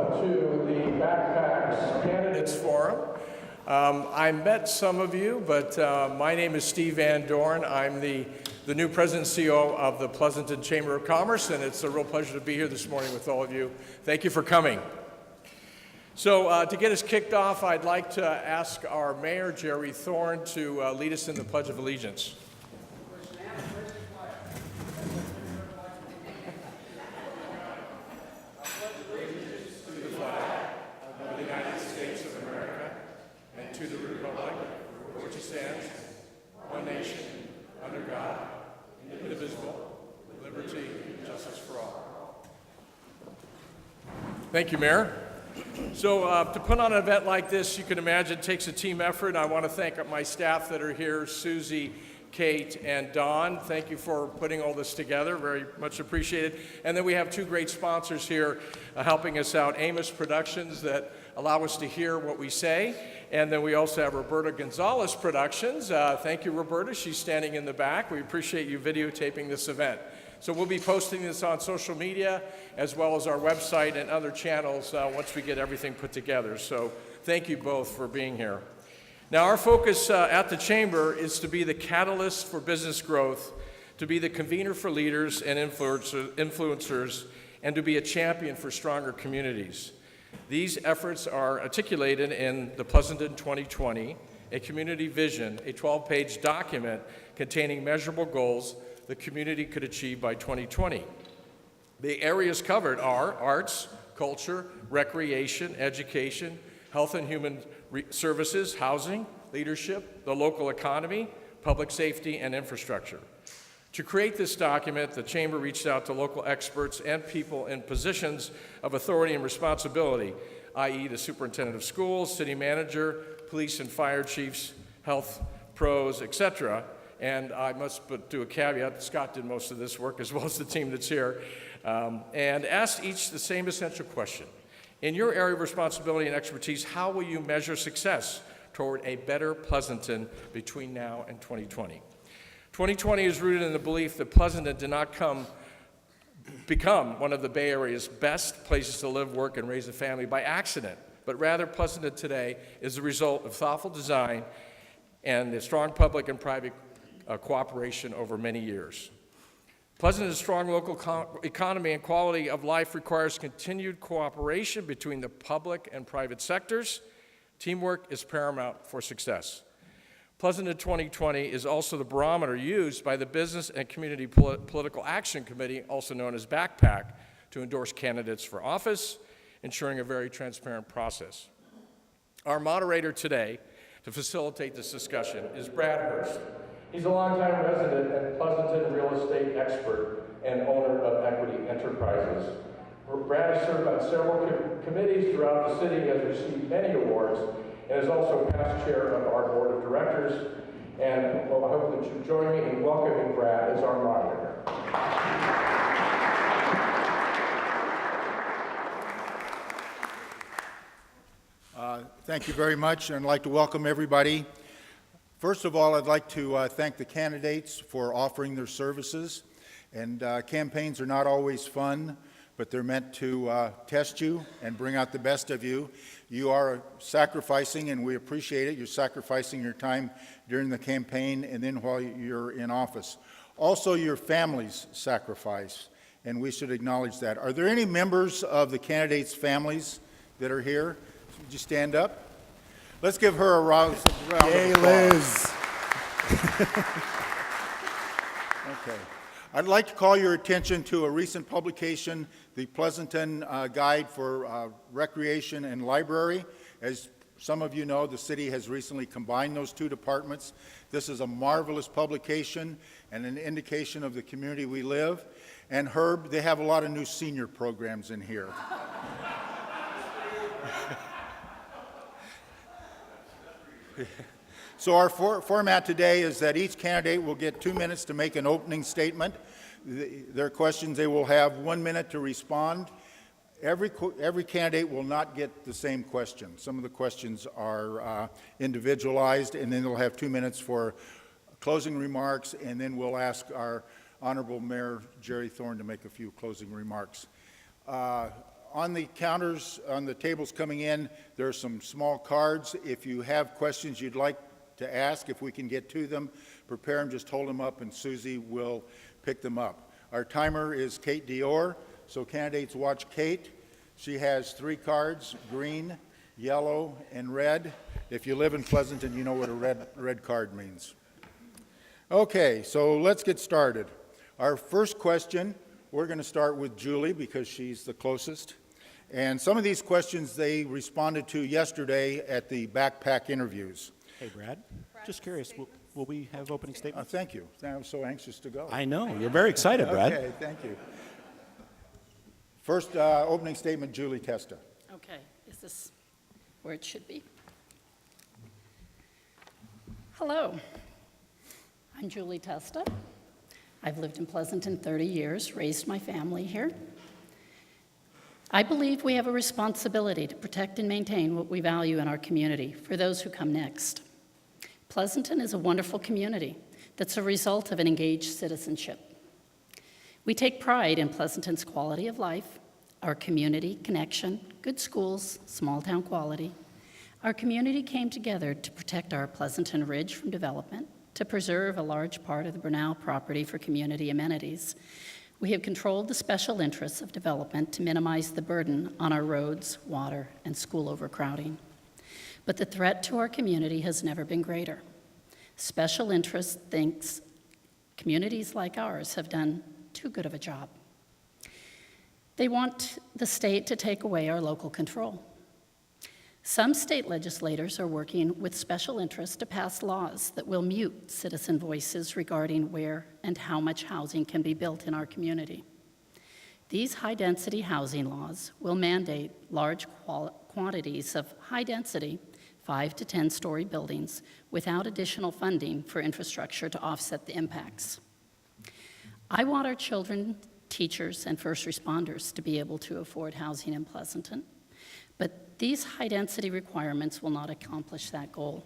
welcome to the Backpacks Candidates Forum. I met some of you, but my name is Steve Van Dorn. I'm the new President and CEO of the Pleasanton Chamber of Commerce, and it's a real pleasure to be here this morning with all of you. Thank you for coming. So to get us kicked off, I'd like to ask our Mayor, Jerry Thorne, to lead us in the Pledge of Allegiance. To the republic, for which it stands, one nation, under God, indivisible, with liberty and justice for all. Thank you, Mayor. So to put on an event like this, you can imagine, takes a team effort. I want to thank my staff that are here, Susie, Kate, and Dawn. Thank you for putting all this together, very much appreciated. And then we have two great sponsors here helping us out, Amos Productions, that allow us to hear what we say. And then we also have Roberta Gonzales Productions. Thank you, Roberta. She's standing in the back. We appreciate you videotaping this event. So we'll be posting this on social media as well as our website and other channels once we get everything put together. So thank you both for being here. Now our focus at the Chamber is to be the catalyst for business growth, to be the convener for leaders and influencers, and to be a champion for stronger communities. These efforts are articulated in the Pleasanton 2020, a community vision, a 12-page document containing measurable goals the community could achieve by 2020. The areas covered are arts, culture, recreation, education, health and human services, housing, leadership, the local economy, public safety, and infrastructure. To create this document, the Chamber reached out to local experts and people in positions of authority and responsibility, i.e. the superintendent of schools, city manager, police and fire chiefs, health pros, etc. And I must do a caveat, Scott did most of this work as well as the team that's here, and asked each the same essential question. In your area of responsibility and expertise, how will you measure success toward a better Pleasanton between now and 2020? 2020 is rooted in the belief that Pleasanton did not become one of the Bay Area's best places to live, work, and raise a family by accident, but rather Pleasanton today is the result of thoughtful design and the strong public and private cooperation over many years. Pleasanton's strong local economy and quality of life requires continued cooperation between the public and private sectors. Teamwork is paramount for success. Pleasanton 2020 is also the barometer used by the Business and Community Political Action Committee, also known as BACPAC, to endorse candidates for office, ensuring a very transparent process. Our moderator today to facilitate this discussion is Brad Hurst. He's a longtime resident and Pleasanton real estate expert and owner of Equity Enterprises. Brad has served on several committees throughout the city, has received many awards, and is also past chair of our board of directors. And well, I hope that you join me in welcoming Brad as our moderator. Thank you very much, and I'd like to welcome everybody. First of all, I'd like to thank the candidates for offering their services. And campaigns are not always fun, but they're meant to test you and bring out the best of you. You are sacrificing, and we appreciate it. You're sacrificing your time during the campaign and then while you're in office. Also, your families sacrifice, and we should acknowledge that. Are there any members of the candidates' families that are here? Would you stand up? Let's give her a round of applause. Yay, Liz. Okay. I'd like to call your attention to a recent publication, the Pleasanton Guide for Recreation and Library. As some of you know, the city has recently combined those two departments. This is a marvelous publication and an indication of the community we live. And Herb, they have a lot of new senior programs in here. So our format today is that each candidate will get 2 minutes to make an opening statement. Their questions, they will have 1 minute to respond. Every candidate will not get the same question. Some of the questions are individualized, and then they'll have 2 minutes for closing remarks, and then we'll ask our Honorable Mayor Jerry Thorne to make a few closing remarks. On the counters, on the tables coming in, there are some small cards. If you have questions you'd like to ask, if we can get to them, prepare them, just hold them up, and Susie will pick them up. Our timer is Kate Dior, so candidates watch Kate. She has 3 cards, green, yellow, and red. If you live in Pleasanton, you know what a red card means. Okay, so let's get started. Our first question, we're going to start with Julie because she's the closest. And some of these questions they responded to yesterday at the backpack interviews. Hey, Brad. Just curious, will we have opening statements? Thank you. I'm so anxious to go. I know. You're very excited, Brad. Okay, thank you. First opening statement, Julie Testa. Okay, is this where it should be? Hello, I'm Julie Testa. I've lived in Pleasanton 30 years, raised my family here. I believe we have a responsibility to protect and maintain what we value in our community for those who come next. Pleasanton is a wonderful community that's a result of an engaged citizenship. We take pride in Pleasanton's quality of life, our community connection, good schools, small town quality. Our community came together to protect our Pleasanton Ridge from development, to preserve a large part of the Brunel property for community amenities. We have controlled the special interests of development to minimize the burden on our roads, water, and school overcrowding. But the threat to our community has never been greater. Special interest thinks communities like ours have done too good of a job. They want the state to take away our local control. Some state legislators are working with special interests to pass laws that will mute citizen voices regarding where and how much housing can be built in our community. These high-density housing laws will mandate large quantities of high-density 5 to 10-story buildings without additional funding for infrastructure to offset the impacts. I want our children, teachers, and first responders to be able to afford housing in Pleasanton, but these high-density requirements will not accomplish that goal.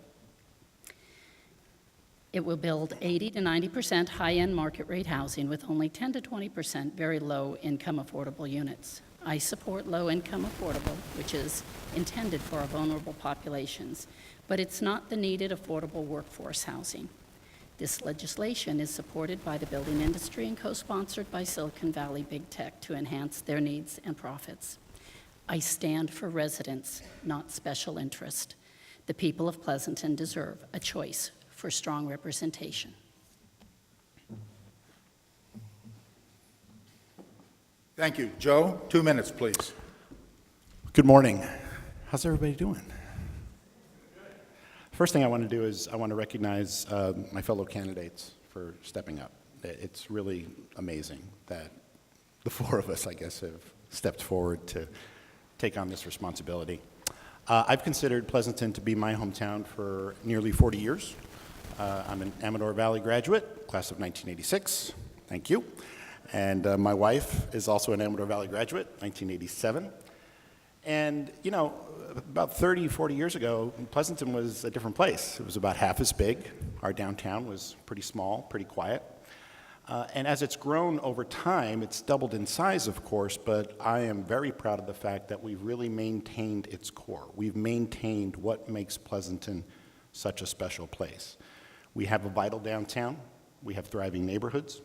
It will build 80 to 90% high-end market rate housing with only 10 to 20% very low-income affordable units. I support low-income affordable, which is intended for our vulnerable populations, but it's not the needed affordable workforce housing. This legislation is supported by the building industry and co-sponsored by Silicon Valley Big Tech to enhance their needs and profits. I stand for residents, not special interest. The people of Pleasanton deserve a choice for strong representation. Thank you. Joe, 2 minutes, please. Good morning. How's everybody doing? First thing I want to do is I want to recognize my fellow candidates for stepping up. It's really amazing that the 4 of us, I guess, have stepped forward to take on this responsibility. I've considered Pleasanton to be my hometown for nearly 40 years. I'm an Amador Valley graduate, class of 1986. Thank you. And my wife is also an Amador Valley graduate, 1987. And, you know, about 30, 40 years ago, Pleasanton was a different place. It was about half as big. Our downtown was pretty small, pretty quiet. And as it's grown over time, it's doubled in size, of course, but I am very proud of the fact that we've really maintained its core. We've maintained what makes Pleasanton such a special place. We have a vital downtown. We have thriving neighborhoods.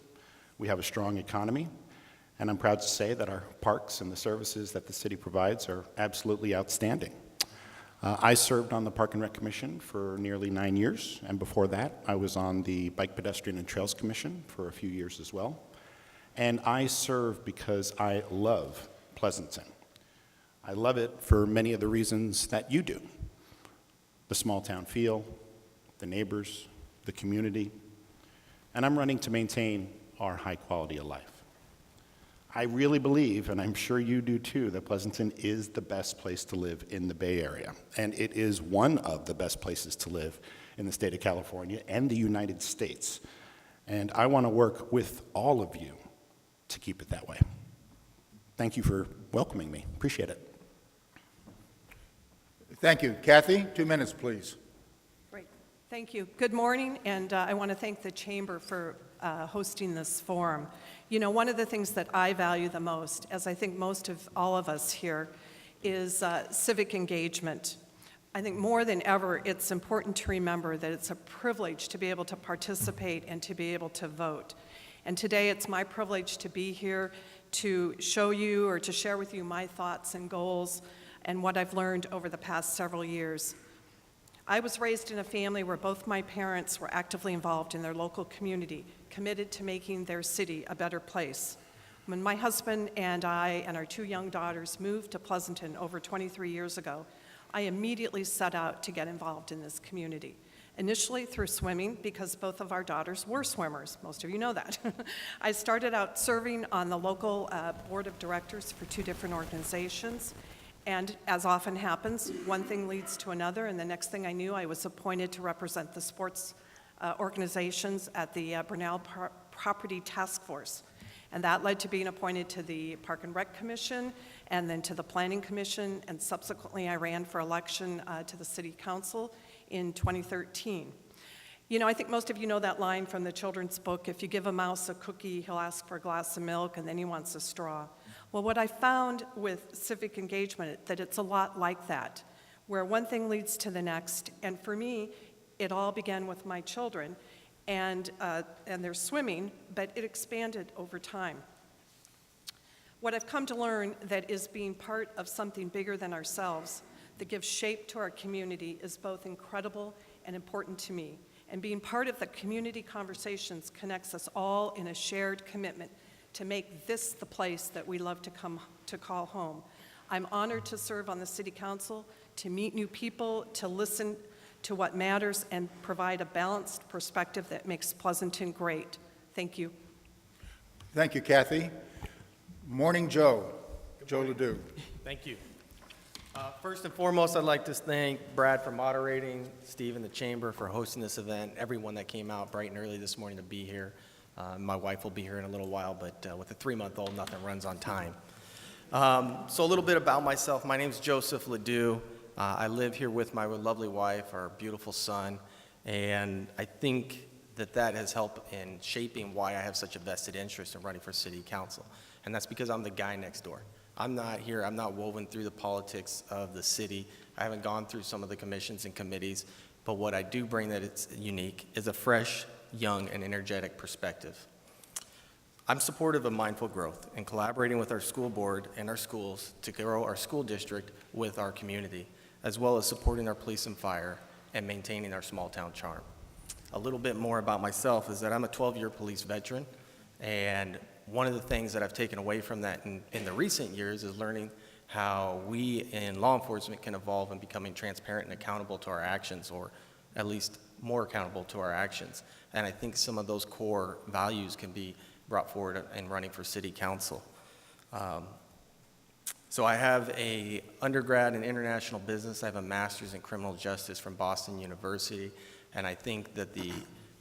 We have a strong economy. And I'm proud to say that our parks and the services that the city provides are absolutely outstanding. I served on the Park and Rec Commission for nearly 9 years, and before that, I was on the Bike, Pedestrian, and Trails Commission for a few years as well. And I serve because I love Pleasanton. I love it for many of the reasons that you do. The small town feel, the neighbors, the community, and I'm running to maintain our high quality of life. I really believe, and I'm sure you do too, that Pleasanton is the best place to live in the Bay Area. And it is one of the best places to live in the state of California and the United States. And I want to work with all of you to keep it that way. Thank you for welcoming me. Appreciate it. Thank you. Kathy, 2 minutes, please. Great. Thank you. Good morning, and I want to thank the Chamber for hosting this forum. You know, one of the things that I value the most, as I think most of all of us here, is civic engagement. I think more than ever, it's important to remember that it's a privilege to be able to participate and to be able to vote. And today, it's my privilege to be here to show you or to share with you my thoughts and goals and what I've learned over the past several years. I was raised in a family where both my parents were actively involved in their local community, committed to making their city a better place. When my husband and I and our 2 young daughters moved to Pleasanton over 23 years ago, I immediately set out to get involved in this community. Initially through swimming, because both of our daughters were swimmers. Most of you know that. I started out serving on the local board of directors for 2 different organizations. And as often happens, one thing leads to another, and the next thing I knew, I was appointed to represent the sports organizations at the Brunel Property Task Force. And that led to being appointed to the Park and Rec Commission, and then to the Planning Commission, and subsequently I ran for election to the City Council in 2013. You know, I think most of you know that line from the children's book, if you give a mouse a cookie, he'll ask for a glass of milk, and then he wants a straw. Well, what I found with civic engagement, that it's a lot like that, where one thing leads to the next. And for me, it all began with my children and their swimming, but it expanded over time. What I've come to learn that is being part of something bigger than ourselves that gives shape to our community is both incredible and important to me. And being part of the community conversations connects us all in a shared commitment to make this the place that we love to come to call home. I'm honored to serve on the City Council, to meet new people, to listen to what matters, and provide a balanced perspective that makes Pleasanton great. Thank you. Thank you, Kathy. Morning, Joe. Joe Ledoux. Thank you. First and foremost, I'd like to thank Brad for moderating, Steve and the Chamber for hosting this event, everyone that came out bright and early this morning to be here. My wife will be here in a little while, but with a 3-month-old, nothing runs on time. So a little bit about myself. My name is Joseph Ledoux. I live here with my lovely wife, our beautiful son, and I think that that has helped in shaping why I have such a vested interest in running for City Council, and that's because I'm the guy next door. I'm not here, I'm not woven through the politics of the city. I haven't gone through some of the commissions and committees, but what I do bring that it's unique is a fresh, young, and energetic perspective. I'm supportive of mindful growth and collaborating with our school board and our schools to grow our school district with our community, as well as supporting our police and fire and maintaining our small town charm. A little bit more about myself is that I'm a 12-year police veteran, and one of the things that I've taken away from that in the recent years is learning how we in law enforcement can evolve in becoming transparent and accountable to our actions, or at least more accountable to our actions. And I think some of those core values can be brought forward in running for City Council. So I have a undergrad in international business. I have a master's in criminal justice from Boston University, and I think that the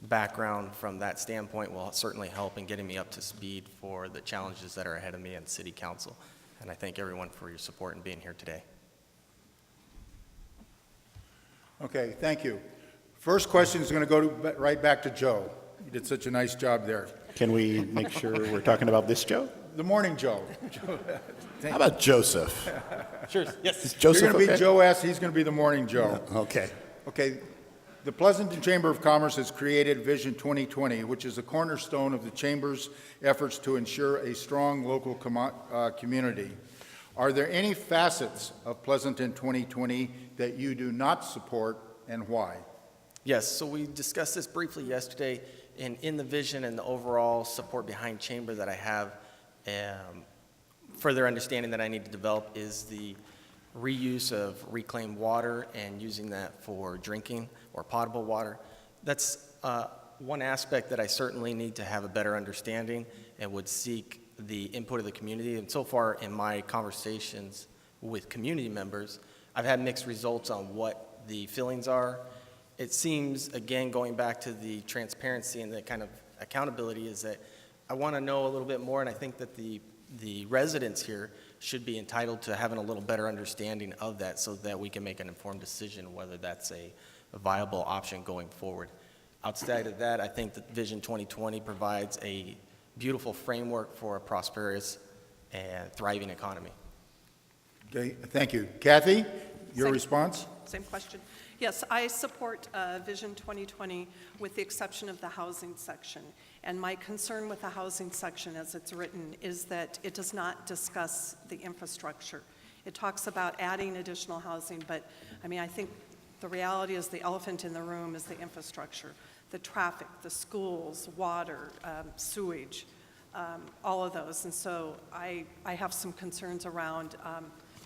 background from that standpoint will certainly help in getting me up to speed for the challenges that are ahead of me in City Council. And I thank everyone for your support in being here today. Okay, thank you. First question is going to go right back to Joe. You did such a nice job there. Can we make sure we're talking about this Joe? The morning Joe. How about Joseph? Sure, yes. Is Joseph You're going to be okay? Joe S., he's going to be the morning Joe. Okay. Okay, the Pleasanton Chamber of Commerce has created Vision 2020, which is a cornerstone of the Chamber's efforts to ensure a strong local community. Are there any facets of Pleasanton 2020 that you do not support, and why? Yes, so we discussed this briefly yesterday, and in the vision and the overall support behind Chamber that I have, further understanding that I need to develop is the reuse of reclaimed water and using that for drinking or potable water. That's one aspect that I certainly need to have a better understanding and would seek the input of the community. And so far in my conversations with community members, I've had mixed results on what the feelings are. It seems, again, going back to the transparency and the kind of accountability, is that I want to know a little bit more, and I think that the residents here should be entitled to having a little better understanding of that so that we can make an informed decision whether that's a a viable option going forward. Outside of that, I think that Vision 2020 provides a beautiful framework for a prosperous and thriving economy. Okay, thank you. Kathy, your Same. response? Same question. Yes, I support Vision 2020 with the exception of the housing section. And my concern with the housing section as it's written is that it does not discuss the infrastructure. It talks about adding additional housing, but I mean, I think the reality is the elephant in the room is the infrastructure, the traffic, the schools, water, sewage, all of those. And so I have some concerns around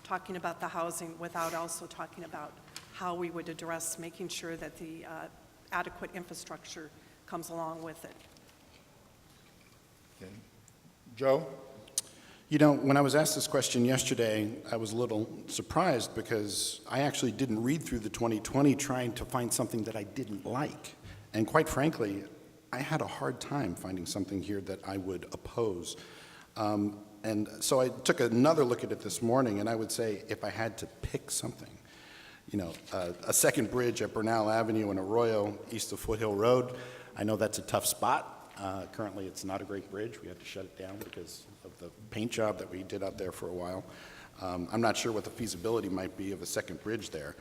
talking about the housing without also talking about how we would address making sure that the adequate infrastructure comes along with it. Okay. Joe? You know, when I was asked this question yesterday, I was a little surprised because I actually didn't read through the 2020 trying to find something that I didn't like. And quite frankly, I had a hard time finding something here that I would oppose. And so I took another look at it this morning, and I would say if I had to pick something, you know, a second bridge at Bernal Avenue in Arroyo, east of Foothill Road, I know that's a tough spot. Currently, it's not a great bridge. We had to shut it down because of the paint job that we did out there for a while. I'm not sure what the feasibility might be of a second bridge there.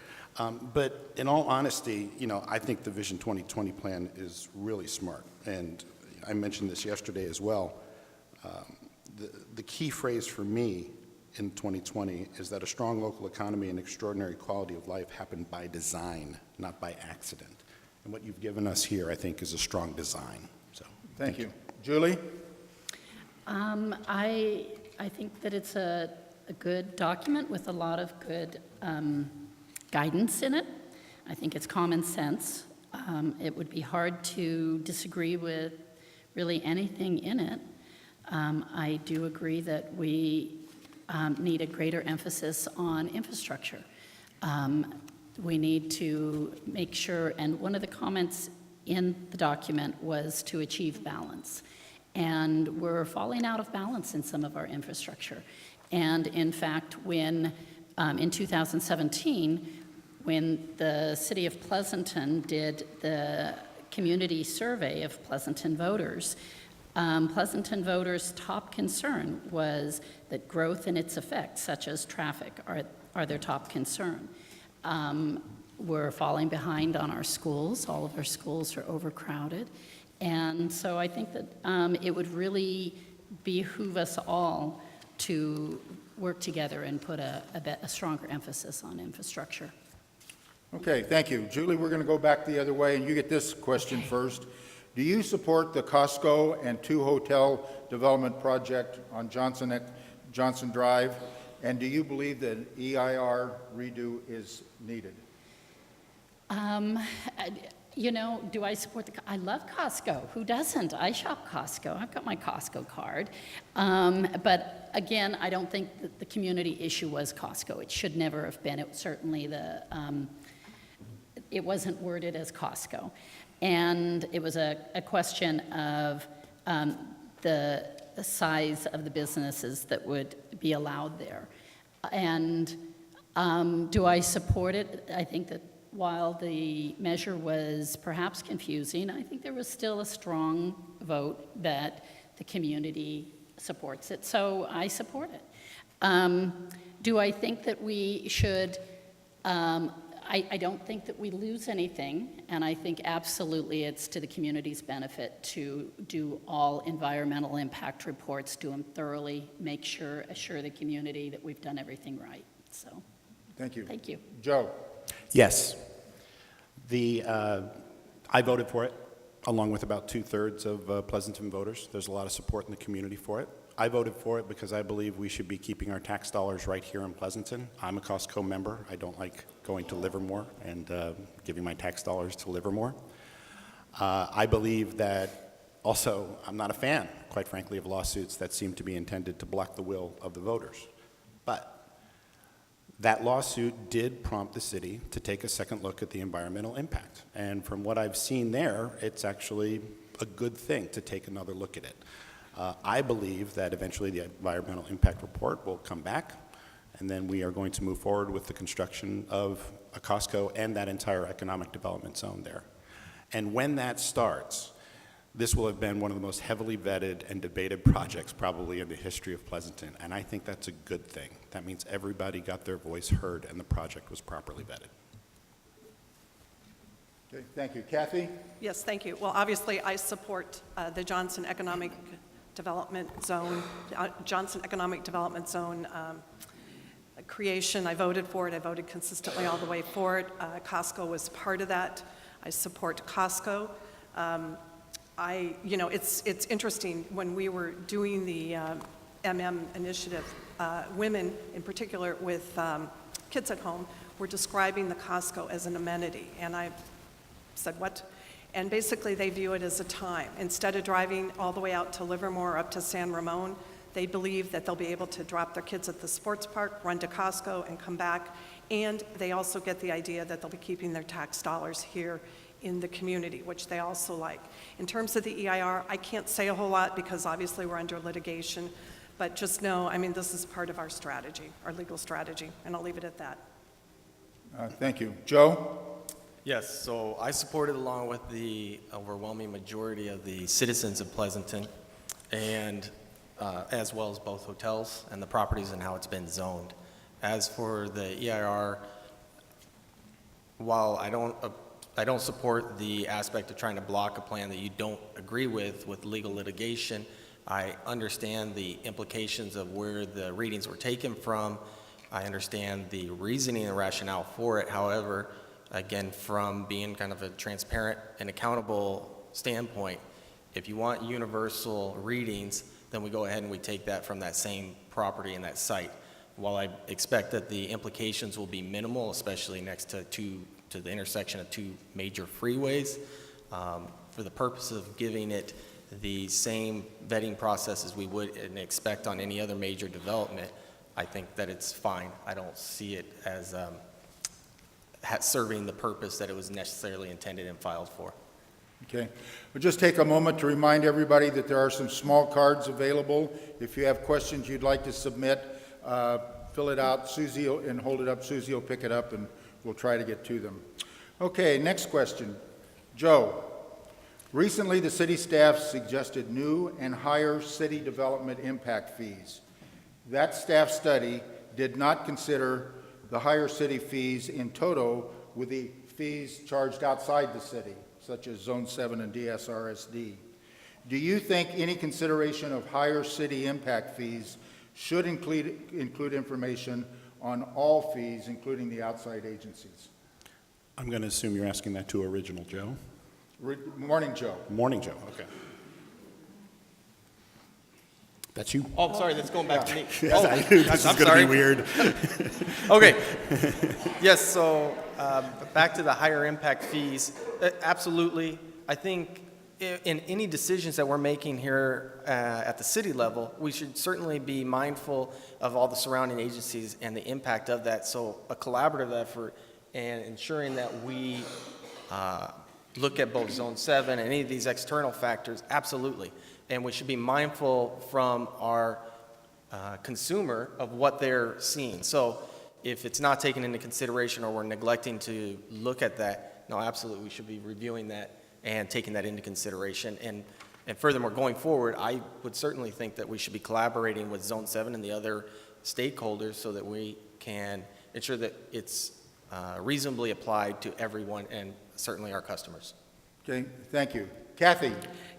But in all honesty, you know, I think the Vision 2020 plan is really smart. And I mentioned this yesterday as well. The key phrase for me in 2020 is that a strong local economy and extraordinary quality of life happen by design, not by accident. And what you've given us here, I think, is a strong design. So, Thank you. Julie? I think that it's a good document with a lot of good guidance in it. I think it's common sense. It would be hard to disagree with really anything in it. I do agree that we need a greater emphasis on infrastructure. We need to make sure, and one of the comments in the document was to achieve balance. And we're falling out of balance in some of our infrastructure. And in fact, when in 2017, when the city of Pleasanton did the community survey of Pleasanton voters top concern was that growth and its effects, such as traffic, are their top concern. We're falling behind on our schools. All of our schools are overcrowded. And so I think that it would really behoove us all to work together and put a stronger emphasis on infrastructure. Okay, thank you. Julie, we're going to go back the other way, and you get this question first. Do you support the Costco and 2 hotel development project on Johnson Drive? And do you believe that an EIR redo is needed? You know, do I support I love Costco. Who doesn't? I shop Costco. I've got my Costco card. But again, I don't think that the community issue was Costco. It should never have been. It was certainly it wasn't worded as Costco. And it was a question of the size of the businesses that would be allowed there. And do I support it? I think that while the measure was perhaps confusing, I think there was still a strong vote that the community supports it. So I support it. Do I think that we should I don't think that we lose anything, and I think absolutely it's to the community's benefit to do all environmental impact reports, do them thoroughly, assure the community that we've done everything right. So, Thank you. thank you. Joe? yes, I voted for it, along with about 2/3 of Pleasanton voters. There's a lot of support in the community for it. I voted for it because I believe we should be keeping our tax dollars right here in Pleasanton. I'm a Costco member. I don't like going to Livermore and giving my tax dollars to Livermore. I believe that also, I'm not a fan, quite frankly, of lawsuits that seem to be intended to block the will of the voters. But that lawsuit did prompt the city to take a second look at the environmental impact. And from what I've seen there, it's actually a good thing to take another look at it. I believe that eventually the environmental impact report will come back, and then we are going to move forward with the construction of a Costco and that entire economic development zone there. And when that starts, this will have been one of the most heavily vetted and debated projects probably in the history of Pleasanton, and I think that's a good thing. That means everybody got their voice heard and the project was properly vetted. Okay, thank you. Kathy? Yes, thank you. Well, obviously, I support the Johnson Economic Development Zone, creation. I voted for it. I voted consistently all the way for it. Costco was part of that. I support Costco. It's interesting, when we were doing the MM initiative, women in particular with kids at home were describing the Costco as an amenity, and I said, what? And basically they view it as a time. Instead of driving all the way out to Livermore or up to San Ramon, they believe that they'll be able to drop their kids at the sports park, run to Costco, and come back. And they also get the idea that they'll be keeping their tax dollars here in the community, which they also like. In terms of the EIR, I can't say a whole lot because obviously we're under litigation, but just know, I mean, this is part of our strategy, our legal strategy, and I'll leave it at that. Thank you. Joe? Yes, so I supported along with the overwhelming majority of the citizens of Pleasanton, and as well as both hotels and the properties and how it's been zoned. As for the EIR, while I don't support the aspect of trying to block a plan that you don't agree with legal litigation, I understand the implications of where the readings were taken from. I understand the reasoning and rationale for it. However, again, from being kind of a transparent and accountable standpoint, if you want universal readings, then we go ahead and we take that from that same property and that site. While I expect that the implications will be minimal, especially next to the intersection of two major freeways, for the purpose of giving it the same vetting process as we would and expect on any other major development, I think that it's fine. I don't see it as serving the purpose that it was necessarily intended and filed for. Okay. We'll just take a moment to remind everybody that there are some small cards available. If you have questions you'd like to submit, fill it out, Susie, and hold it up. Susie will pick it up, and we'll try to get to them. Okay, next question. Joe, recently the city staff suggested new and higher city development impact fees. That staff study did not consider the higher city fees in total with the fees charged outside the city, such as Zone 7 and DSRSD. Do you think any consideration of higher city impact fees should include information on all fees, including the outside agencies? I'm going to assume you're asking that to Original Joe. Morning, Joe. Morning, Joe. Okay. That's you. Oh, I'm sorry, that's going back to me. Yes, I knew this is going to be weird. Okay. Yes, so back to the higher impact fees. Absolutely. I think in any decisions that we're making here at the city level, we should certainly be mindful of all the surrounding agencies and the impact of that. So a collaborative effort and ensuring that we look at both Zone 7 and any of these external factors, absolutely. And we should be mindful from our consumer of what they're seeing. So if it's not taken into consideration or we're neglecting to look at that, no, absolutely, we should be reviewing that and taking that into consideration. And furthermore, going forward, I would certainly think that we should be collaborating with Zone 7 and the other stakeholders so that we can ensure that it's reasonably applied to everyone and certainly our customers. Okay, thank you. Kathy?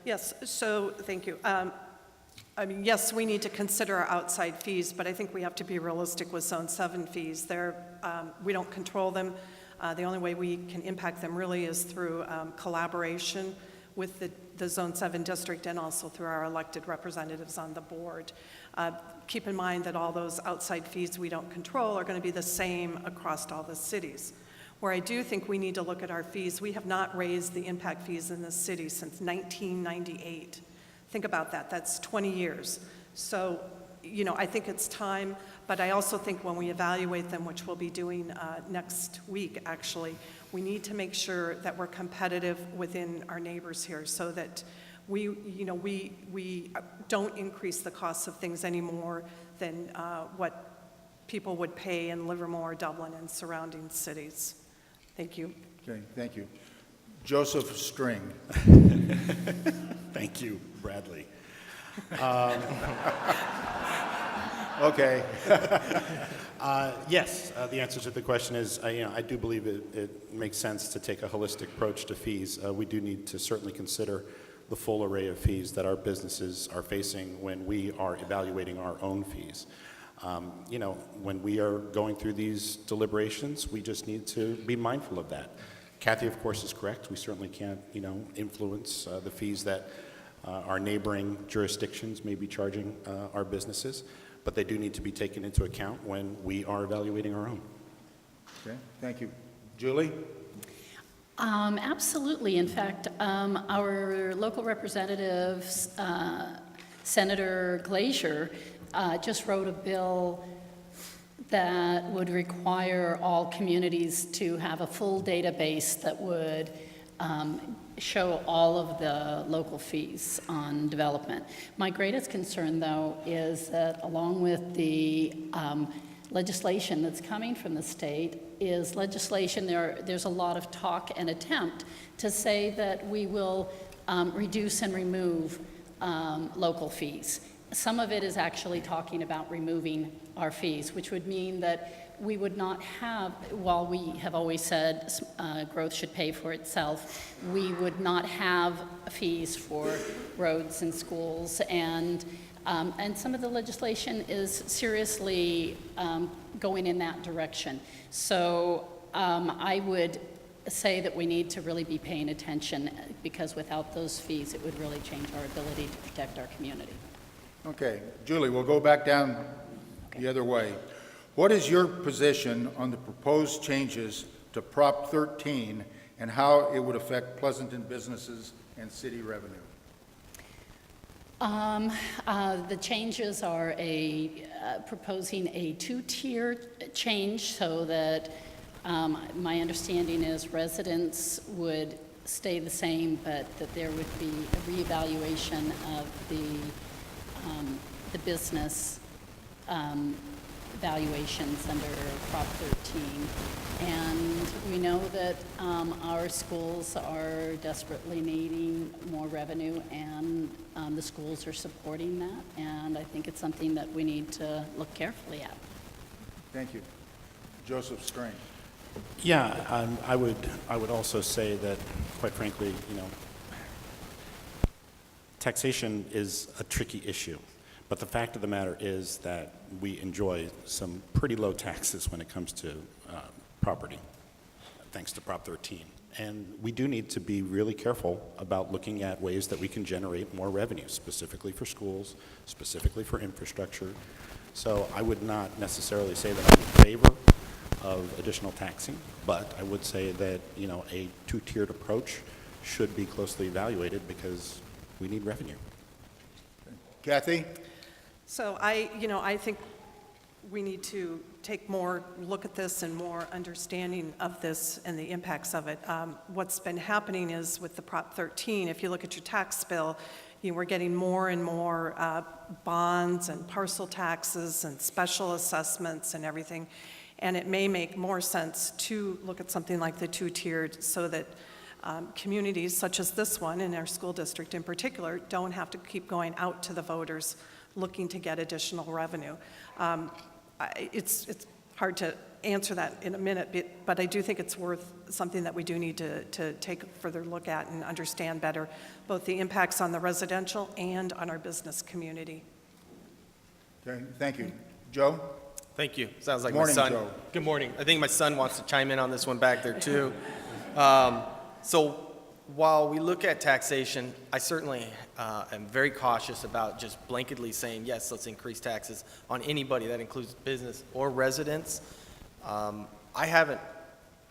Yes, so thank you. I mean, yes, we need to consider our outside fees, but I think we have to be realistic with Zone 7 fees. We don't control them. The only way we can impact them really is through collaboration with the Zone 7 district and also through our elected representatives on the board. Keep in mind that all those outside fees we don't control are going to be the same across all the cities. Where I do think we need to look at our fees, we have not raised the impact fees in this city since 1998. Think about that, that's 20 years. So, I think it's time, but I also think when we evaluate them, which we'll be doing next week actually, we need to make sure that we're competitive within our neighbors here so that we don't increase the costs of things any more than what people would pay in Livermore, Dublin, and surrounding cities. Thank you. Okay, thank you. Joseph String. Thank you, Bradley. Okay. Yes, the answer to the question is, I do believe it makes sense to take a holistic approach to fees. We do need to certainly consider the full array of fees that our businesses are facing when we are evaluating our own fees. When we are going through these deliberations, we just need to be mindful of that. Kathy, of course, is correct. We certainly can't, influence the fees that our neighboring jurisdictions may be charging our businesses, but they do need to be taken into account when we are evaluating our own. Okay, thank you. Julie? Absolutely. In fact, our local representative, Senator Glazier, just wrote a bill that would require all communities to have a full database that would show all of the local fees on development. My greatest concern, though, is that along with the legislation that's coming from the state is legislation, there's a lot of talk and attempt to say that we will reduce and remove local fees. Some of it is actually talking about removing our fees, which would mean that we would not have, while we have always said growth should pay for itself, we would not have fees for roads and schools, and some of the legislation is seriously going in that direction. So I would say that we need to really be paying attention, because without those fees, it would really change our ability to protect our community. Okay, Julie, we'll go back down the other way. What is your position on the proposed changes to Prop 13 and how it would affect Pleasanton businesses and city revenue? The changes are proposing a two-tier change, so that my understanding is residents would stay the same, but that there would be a reevaluation of the business valuations under Prop 13. And we know that our schools are desperately needing more revenue, and the schools are supporting that, and I think it's something that we need to look carefully at. Thank you. Joseph String. Yeah, I would also say that, quite frankly, taxation is a tricky issue. But the fact of the matter is that we enjoy some pretty low taxes when it comes to property, thanks to Prop 13. And we do need to be really careful about looking at ways that we can generate more revenue, specifically for schools, specifically for infrastructure. So I would not necessarily say that I'm in favor of additional taxing, but I would say that, a two-tiered approach should be closely evaluated, because we need revenue. Kathy? So I think we need to take more look at this and more understanding of this and the impacts of it. What's been happening is with the Prop 13, if you look at your tax bill, we're getting more and more bonds and parcel taxes and special assessments and everything. And it may make more sense to look at something like the two-tiered, so that communities such as this one, in our school district in particular, don't have to keep going out to the voters looking to get additional revenue. It's hard to answer that in a minute, but I do think it's worth something that we do need to take a further look at and understand better, both the impacts on the residential and on our business community. Okay, thank you. Joe? Thank you. Sounds like Morning, my son. Joe. Good morning. I think my son wants to chime in on this one back there too. So while we look at taxation, I certainly am very cautious about just blanketly saying, yes, let's increase taxes on anybody. That includes business or residents. I haven't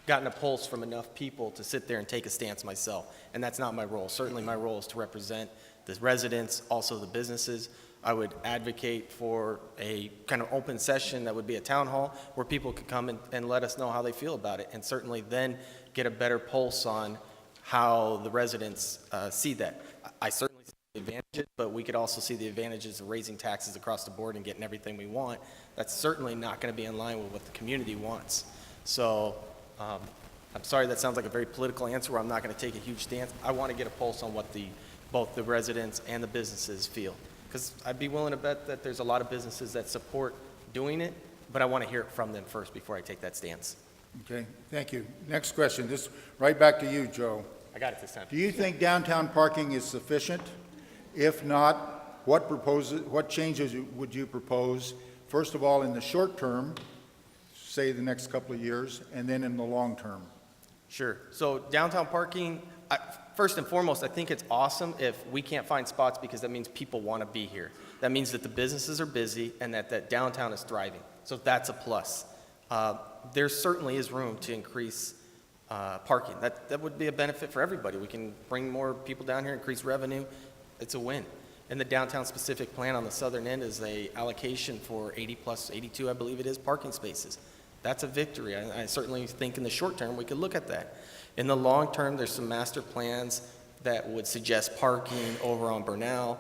gotten a pulse from enough people to sit there and take a stance myself, and that's not my role. Certainly my role is to represent the residents, also the businesses. I would advocate for a kind of open session that would be a town hall where people could come and let us know how they feel about it, and certainly then get a better pulse on how the residents see that. I certainly see the advantages, but we could also see the advantages of raising taxes across the board and getting everything we want. That's certainly not going to be in line with what the community wants. So I'm sorry that sounds like a very political answer where I'm not going to take a huge stance. I want to get a pulse on what both the residents and the businesses feel. Because I'd be willing to bet that there's a lot of businesses that support doing it, but I want to hear it from them first before I take that stance. Okay, thank you. Next question, this right back to you, Joe. I got it this time. Do you think downtown parking is sufficient? If not, what changes would you propose, first of all, in the short term, say the next couple of years, and then in the long term? Sure. So downtown parking, first and foremost, I think it's awesome if we can't find spots because that means people want to be here. That means that the businesses are busy and that downtown is thriving. So that's a plus. There certainly is room to increase parking. That would be a benefit for everybody. We can bring more people down here, increase revenue. It's a win. And the downtown specific plan on the southern end is a allocation for 80 plus 82, I believe it is, parking spaces. That's a victory. I certainly think in the short term we could look at that. In the long term, there's some master plans that would suggest parking over on Bernal,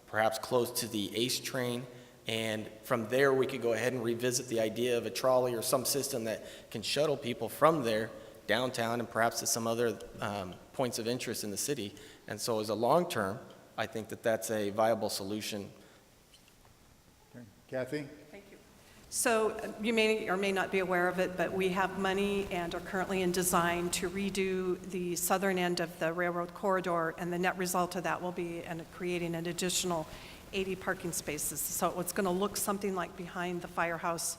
perhaps close to the ACE train, and from there we could go ahead and revisit the idea of a trolley or some system that can shuttle people from there downtown and perhaps to some other points of interest in the city. And so as a long term, I think that that's a viable solution. Okay. Kathy? So you may or may not be aware of it, but we have money and are currently in design to redo the southern end of the railroad corridor, and the net result of that will be creating an additional 80 parking spaces. So it's going to look something like behind the Firehouse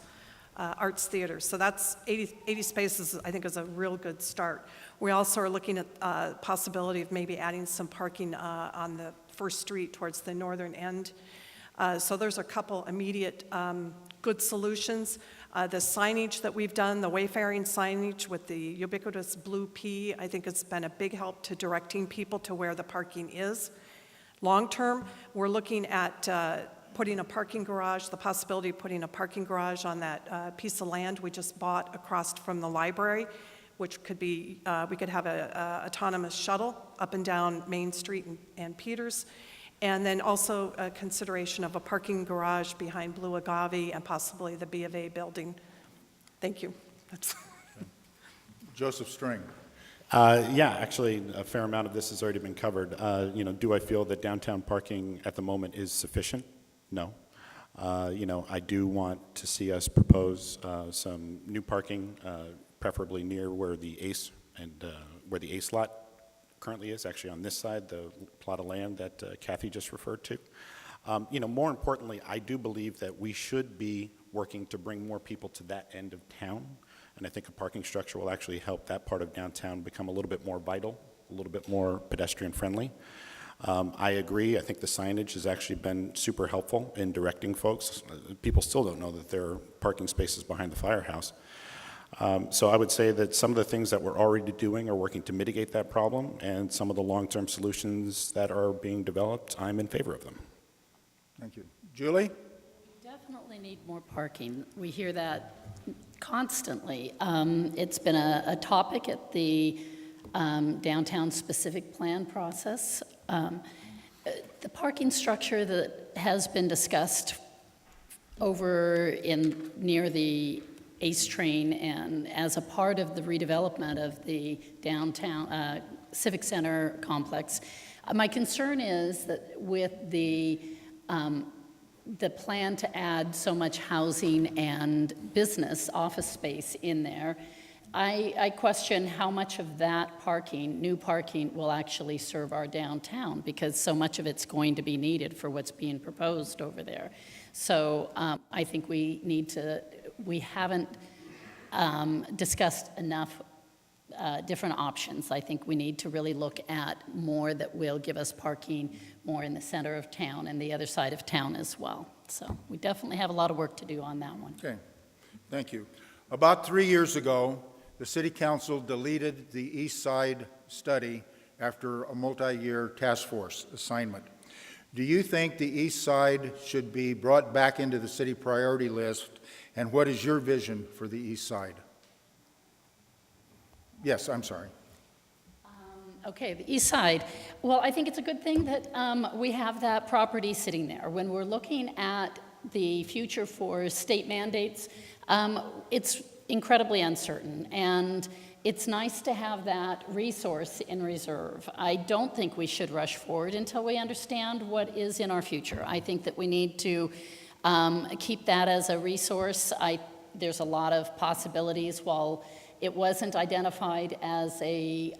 Arts Theater. So that's 80 spaces, I think, is a real good start. We also are looking at possibility of maybe adding some parking on the First Street towards the northern end. So there's a couple immediate good solutions. The signage that we've done, the wayfaring signage with the ubiquitous blue P, I think has been a big help to directing people to where the parking is. Long term, we're looking at putting a parking garage, the possibility of putting a parking garage on that piece of land we just bought across from the library, which could be, we could have a autonomous shuttle up and down Main Street and Peters. And then also a consideration of a parking garage behind Blue Agave and possibly the B of A building. Thank you. Joseph String. Yeah, actually, a fair amount of this has already been covered. Do I feel that downtown parking at the moment is sufficient? No. I do want to see us propose some new parking, preferably near where the ACE and where the ACE lot currently is, actually on this side, the plot of land that Kathy just referred to. More importantly, I do believe that we should be working to bring more people to that end of town, and I think a parking structure will actually help that part of downtown become a little bit more vital, a little bit more pedestrian friendly. I agree. I think the signage has actually been super helpful in directing folks. People still don't know that there are parking spaces behind the firehouse. So I would say that some of the things that we're already doing are working to mitigate that problem, and some of the long-term solutions that are being developed, I'm in favor of them. Thank you. Julie? We definitely need more parking. We hear that constantly. It's been a topic at the downtown specific plan process. The parking structure that has been discussed over near the ACE train and as a part of the redevelopment of the downtown Civic Center complex. My concern is that with the plan to add so much housing and business office space in there, I question how much of that parking, new parking, will actually serve our downtown, because so much of it's going to be needed for what's being proposed over there. So I think we haven't discussed enough different options. I think we need to really look at more that will give us parking more in the center of town and the other side of town as well. So we definitely have a lot of work to do on that one. Okay, thank you. About 3 years ago, the City Council deleted the East Side study after a multi-year task force assignment. Do you think the East Side should be brought back into the city priority list, and what is your vision for the East Side? Yes, I'm sorry. Okay, the East Side. Well, I think it's a good thing that we have that property sitting there. When we're looking at the future for state mandates, it's incredibly uncertain. And it's nice to have that resource in reserve. I don't think we should rush forward until we understand what is in our future. I think that we need to keep that as a resource. There's a lot of possibilities. While it wasn't identified as a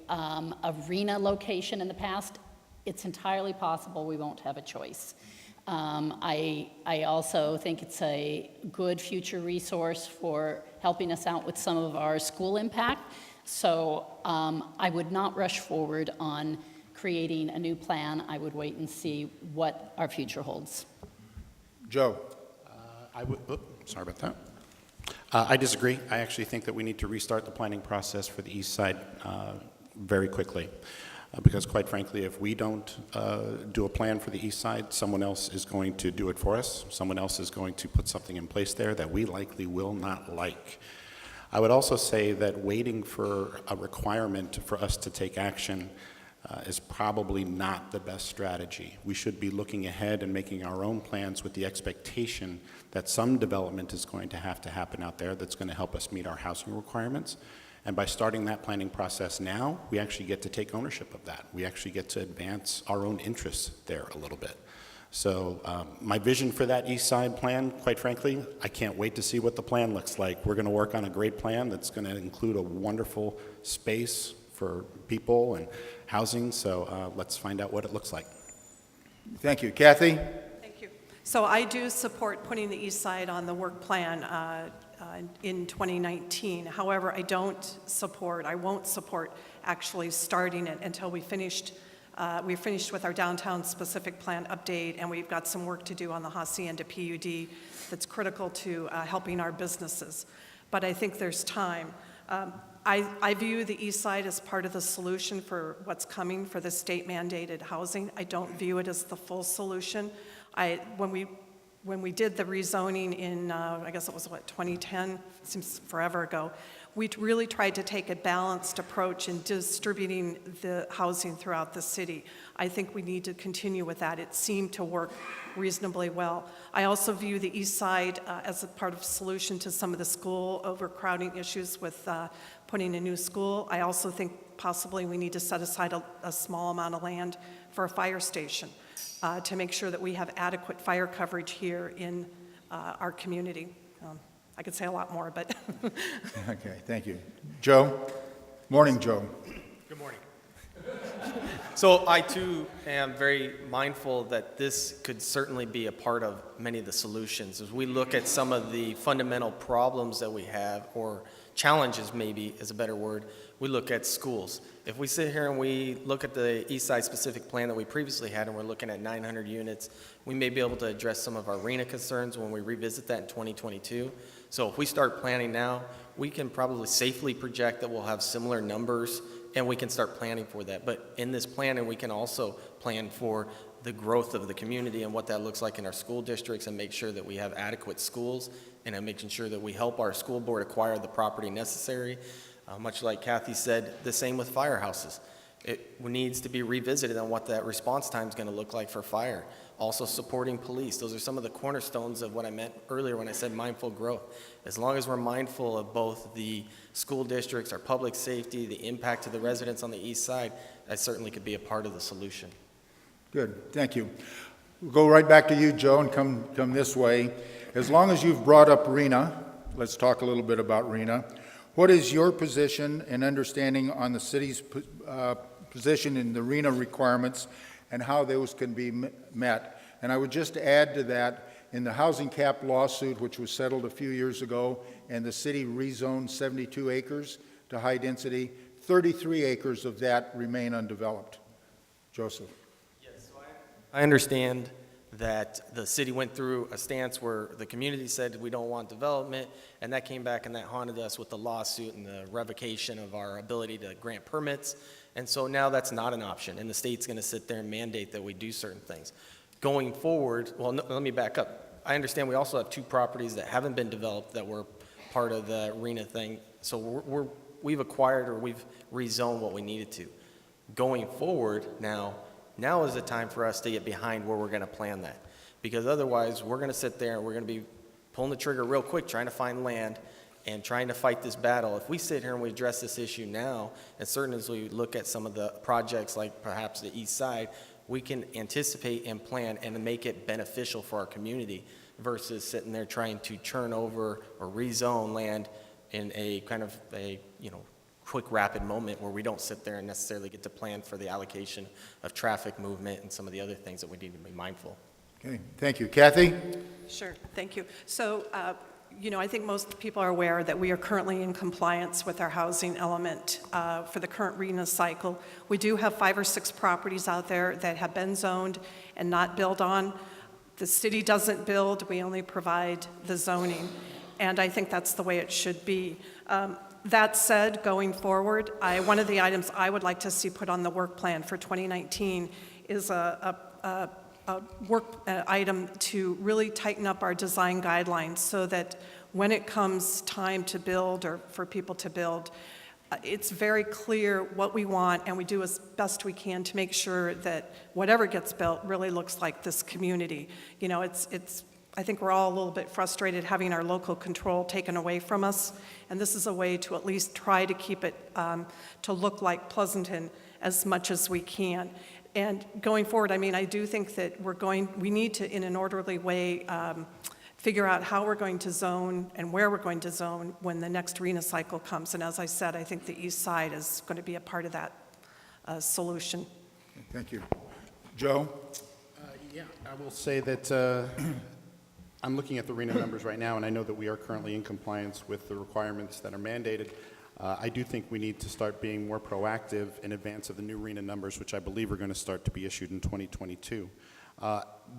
arena location in the past, it's entirely possible we won't have a choice. I also think it's a good future resource for helping us out with some of our school impact. So I would not rush forward on creating a new plan. I would wait and see what our future holds. Joe? Sorry about that. I disagree. I actually think that we need to restart the planning process for the east side very quickly. Because quite frankly, if we don't do a plan for the east side, someone else is going to do it for us. Someone else is going to put something in place there that we likely will not like. I would also say that waiting for a requirement for us to take action is probably not the best strategy. We should be looking ahead and making our own plans with the expectation that some development is going to happen out there that's going to help us meet our housing requirements. And by starting that planning process now, we actually get to take ownership of that. We actually get to advance our own interests there a little bit. So my vision for that east side plan, quite frankly, I can't wait to see what the plan looks like. We're going to work on a great plan that's going to include a wonderful space for people and housing. So let's find out what it looks like. Thank you. Kathy? Thank you. So I do support putting the east side on the work plan in 2019. However, I won't support actually starting it until we're finished with our downtown specific plan update, and we've got some work to do on the Hacienda PUD that's critical to helping our businesses. But I think there's time. I view the east side as part of the solution for what's coming for the state mandated housing. I don't view it as the full solution. When we did the rezoning in, I guess it was, 2010? Seems forever ago. We really tried to take a balanced approach in distributing the housing throughout the city. I think we need to continue with that. It seemed to work reasonably well. I also view the east side as a part of solution to some of the school overcrowding issues with putting a new school. I also think possibly we need to set aside a small amount of land for a fire station. To make sure that we have adequate fire coverage here in our community. I could say a lot more, but. Okay, thank you. Joe? Morning, Joe. Good morning. So I too am very mindful that this could certainly be a part of many of the solutions. As we look at some of the fundamental problems that we have, or challenges maybe is a better word, we look at schools. If we sit here and we look at the east side specific plan that we previously had and we're looking at 900 units, we may be able to address some of our RENA concerns when we revisit that in 2022. So if we start planning now, we can probably safely project that we'll have similar numbers and we can start planning for that. But in this planning, we can also plan for the growth of the community and what that looks like in our school districts, and make sure that we have adequate schools, and making sure that we help our school board acquire the property necessary. Much like Kathy said, the same with firehouses. It needs to be revisited on what that response time is going to look like for fire. Also supporting police. Those are some of the cornerstones of what I meant earlier when I said mindful growth. As long as we're mindful of both the school districts, our public safety, the impact to the residents on the east side, that certainly could be a part of the solution. Good, thank you. We'll go right back to you, Joe, and come this way. As long as you've brought up RENA, let's talk a little bit about RENA. What is your position and understanding on the city's position in the RENA requirements and how those can be met? And I would just add to that, in the housing cap lawsuit, which was settled a few years ago, and the city rezoned 72 acres to high density, 33 acres of that remain undeveloped. Joseph. Yes, so I understand that the city went through a stance where the community said we don't want development, and that came back and that haunted us with the lawsuit and the revocation of our ability to grant permits. And so now that's not an option, and the state's going to sit there and mandate that we do certain things. Going forward, well, no, let me back up. I understand we also have 2 properties that haven't been developed that were part of the RENA thing. So we've acquired, or we've rezoned what we needed to. Going forward now is the time for us to get behind where we're going to plan that. Because otherwise, we're going to sit there and we're going to be pulling the trigger real quick trying to find land, and trying to fight this battle. If we sit here and we address this issue now, and certainly as we look at some of the projects like perhaps the east side, we can anticipate and plan and make it beneficial for our community versus sitting there trying to churn over or rezone land in a kind of a, quick, rapid moment where we don't sit there and necessarily get to plan for the allocation of traffic movement and some of the other things that we need to be mindful. Okay, thank you. Kathy? Sure, thank you. So, I think most people are aware that we are currently in compliance with our housing element for the current RHNA cycle. We do have 5 or 6 properties out there that have been zoned and not built on. The city doesn't build, we only provide the zoning, and I think that's the way it should be. That said, going forward, one of the items I would like to see put on the work plan for 2019 is a work item to really tighten up our design guidelines so that when it comes time to build or for people to build, it's very clear what we want, and we do as best we can to make sure that whatever gets built really looks like this community. I think we're all a little bit frustrated having our local control taken away from us, and this is a way to at least try to keep it to look like Pleasanton as much as we can. And going forward, I do think that we need to, in an orderly way, figure out how we're going to zone and where we're going to zone when the next RHNA cycle comes. And as I said, I think the east side is going to be a part of that solution. Thank you. Joe? Yeah, I will say that I'm looking at the RHNA numbers right now, and I know that we are currently in compliance with the requirements that are mandated. I do think we need to start being more proactive in advance of the new RHNA numbers, which I believe are going to start to be issued in 2022.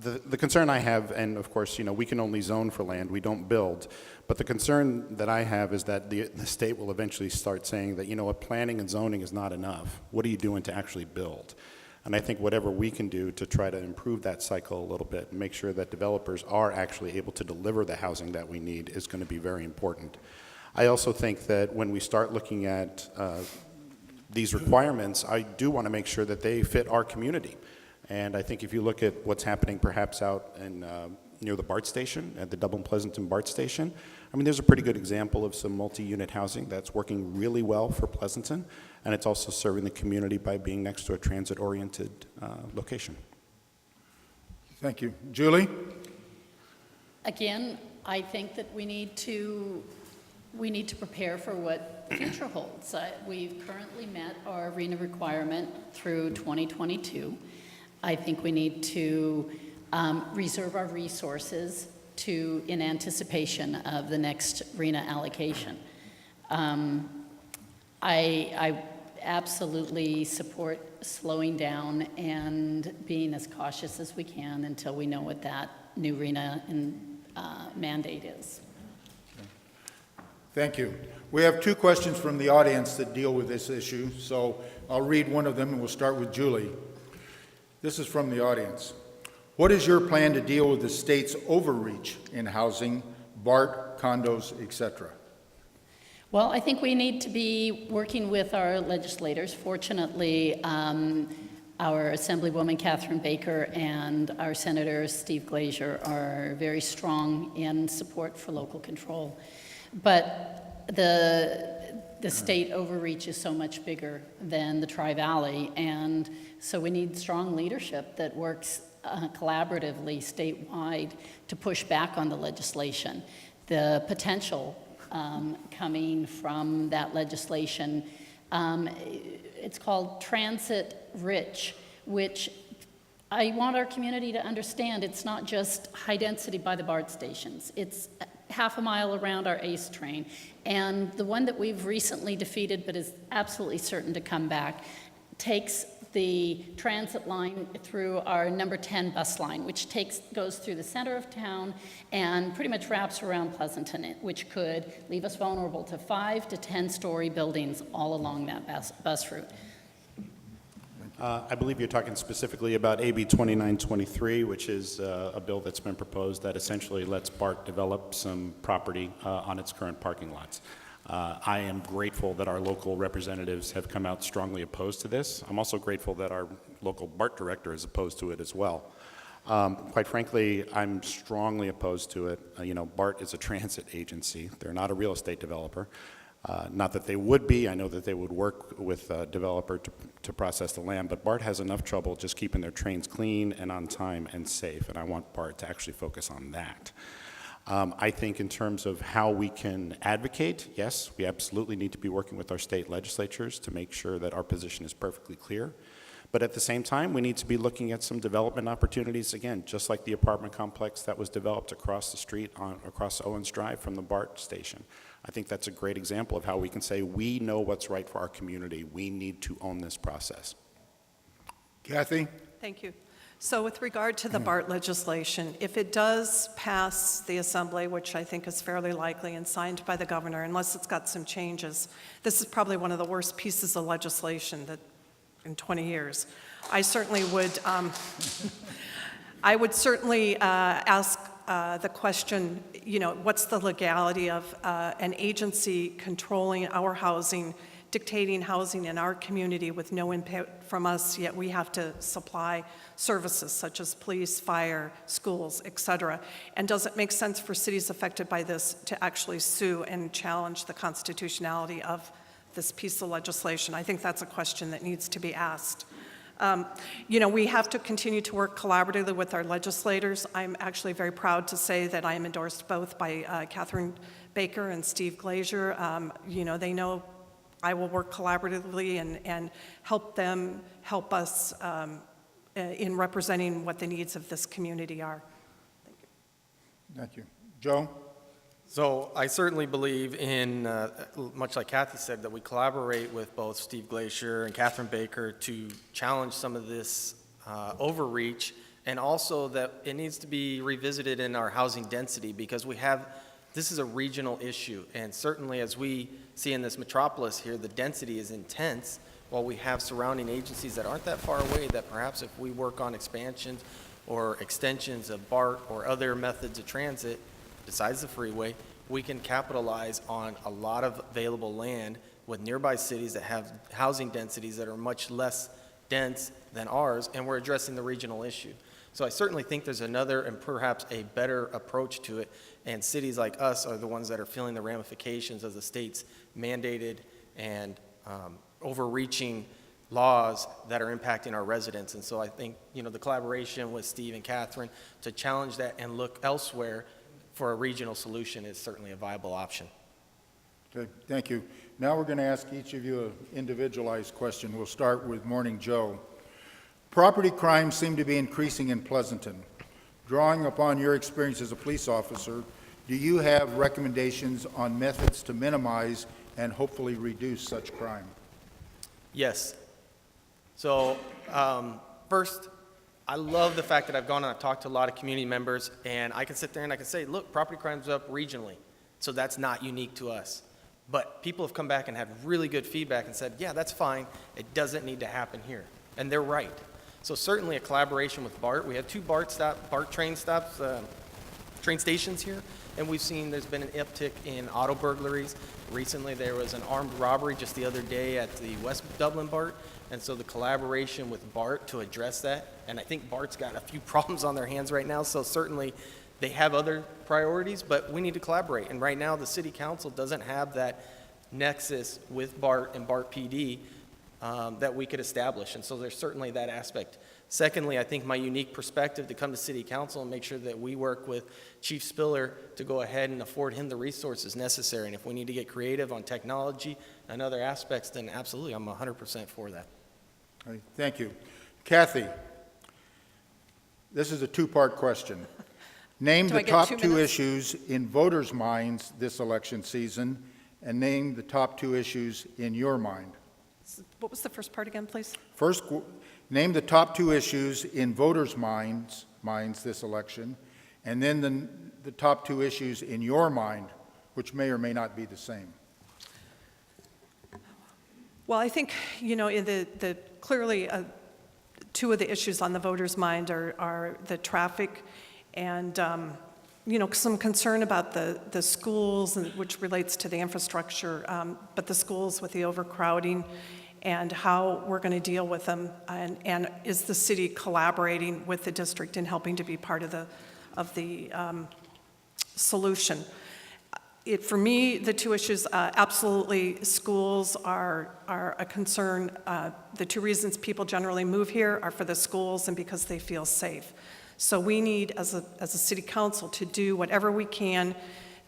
The concern I have, and of course, we can only zone for land, we don't build, but the concern that I have is that the state will eventually start saying that, planning and zoning is not enough. What are you doing to actually build? And I think whatever we can do to try to improve that cycle a little bit and make sure that developers are actually able to deliver the housing that we need is going to be very important. I also think that when we start looking at these requirements, I do want to make sure that they fit our community. And I think if you look at what's happening perhaps out in, near the BART station, at the Dublin Pleasanton BART station, there's a pretty good example of some multi-unit housing that's working really well for Pleasanton, and it's also serving the community by being next to a transit-oriented location. Thank you. Julie? Again, I think that we need to prepare for what the future holds. We've currently met our RHNA requirement through 2022. I think we need to reserve our resources in anticipation of the next RHNA allocation. I absolutely support slowing down and being as cautious as we can until we know what that new RHNA mandate is. Thank you. We have 2 questions from the audience that deal with this issue, so I'll read one of them and we'll start with Julie. This is from the audience. What is your plan to deal with the state's overreach in housing, BART, condos, etc.? Well, I think we need to be working with our legislators. Fortunately, our Assemblywoman Catherine Baker and our Senator Steve Glazier are very strong in support for local control. But the state overreach is so much bigger than the Tri-Valley, and so we need strong leadership that works collaboratively statewide to push back on the legislation. The potential coming from that legislation, it's called Transit Rich, which I want our community to understand. It's not just high density by the BART stations. It's half a mile around our ACE train. And the one that we've recently defeated, but is absolutely certain to come back, takes the transit line through our number 10 bus line, which goes through the center of town and pretty much wraps around Pleasanton, which could leave us vulnerable to 5 to 10-story buildings all along that bus route. I believe you're talking specifically about AB 2923, which is a bill that's been proposed that essentially lets BART develop some property on its current parking lots. I am grateful that our local representatives have come out strongly opposed to this. I'm also grateful that our local BART director is opposed to it as well. Quite frankly, I'm strongly opposed to it. BART is a transit agency. They're not a real estate developer. Not that they would be. I know that they would work with a developer to process the land, but BART has enough trouble just keeping their trains clean and on time and safe, and I want BART to actually focus on that. I think in terms of how we can advocate, yes, we absolutely need to be working with our state legislatures to make sure that our position is perfectly clear. But at the same time, we need to be looking at some development opportunities, again, just like the apartment complex that was developed across the street, across Owens Drive from the BART station. I think that's a great example of how we can say we know what's right for our community. We need to own this process. Kathy? Thank you. So with regard to the BART legislation, if it does pass the Assembly, which I think is fairly likely, and signed by the governor, unless it's got some changes, this is probably one of the worst pieces of legislation that in 20 years. I certainly would, I would certainly ask the question, what's the legality of an agency controlling our housing, dictating housing in our community with no input from us, yet we have to supply services such as police, fire, schools, et cetera. And does it make sense for cities affected by this to actually sue and challenge the constitutionality of this piece of legislation? I think that's a question that needs to be asked. We have to continue to work collaboratively with our legislators. I'm actually very proud to say that I am endorsed both by Catherine Baker and Steve Glazier. They know I will work collaboratively and help them help us in representing what the needs of this community are. Thank you. Thank you. Joe? So I certainly believe in, much like Kathy said, that we collaborate with both Steve Glacier and Catherine Baker to challenge some of this overreach, and also that it needs to be revisited in our housing density, because this is a regional issue, and certainly as we see in this metropolis here, the density is intense, while we have surrounding agencies that aren't that far away, that perhaps if we work on expansions or extensions of BART or other methods of transit, besides the freeway, we can capitalize on a lot of available land with nearby cities that have housing densities that are much less dense than ours, and we're addressing the regional issue. So I certainly think there's another and perhaps a better approach to it, and cities like us are the ones that are feeling the ramifications of the state's mandated and overreaching laws that are impacting our residents. And so I think, the collaboration with Steve and Catherine to challenge that and look elsewhere for a regional solution is certainly a viable option. Okay, thank you. Now we're going to ask each of you an individualized question. We'll start with Morning Joe. Property crimes seem to be increasing in Pleasanton. Drawing upon your experience as a police officer, do you have recommendations on methods to minimize and hopefully reduce such crime? Yes. So first, I love the fact that I've gone and I've talked to a lot of community members, and I can sit there and I can say, look, property crime's up regionally, so that's not unique to us. But people have come back and had really good feedback and said, yeah, that's fine. It doesn't need to happen here. And they're right. So certainly a collaboration with BART. We have two BART train stops, train stations here, and we've seen there's been an uptick in auto burglaries. Recently there was an armed robbery just the other day at the West Dublin BART, and so the collaboration with BART to address that, and I think BART's got a few problems on their hands right now, so certainly they have other priorities, but we need to collaborate. And right now the city council doesn't have that nexus with BART and BART PD that we could establish, and so there's certainly that aspect. Secondly, I think my unique perspective to come to city council and make sure that we work with Chief Spiller to go ahead and afford him the resources necessary, and if we need to get creative on technology and other aspects, then absolutely, I'm 100% for that. All right, thank you. Kathy, this is a two-part question. Name Do the I get top 2 two minutes? issues in voters' minds this election season, and name the top 2 issues in your mind. What was the first part again, please? First, name the top 2 issues in voters' minds this election, and then the top 2 issues in your mind, which may or may not be the same. Well, I think, in clearly 2 of the issues on the voters' mind are the traffic and, some concern about the schools, which relates to the infrastructure, but the schools with the overcrowding and how we're going to deal with them, and is the city collaborating with the district in helping to be part of the solution. For me, the two issues, absolutely, schools are a concern. The two reasons people generally move here are for the schools and because they feel safe. So we need, as a city council, to do whatever we can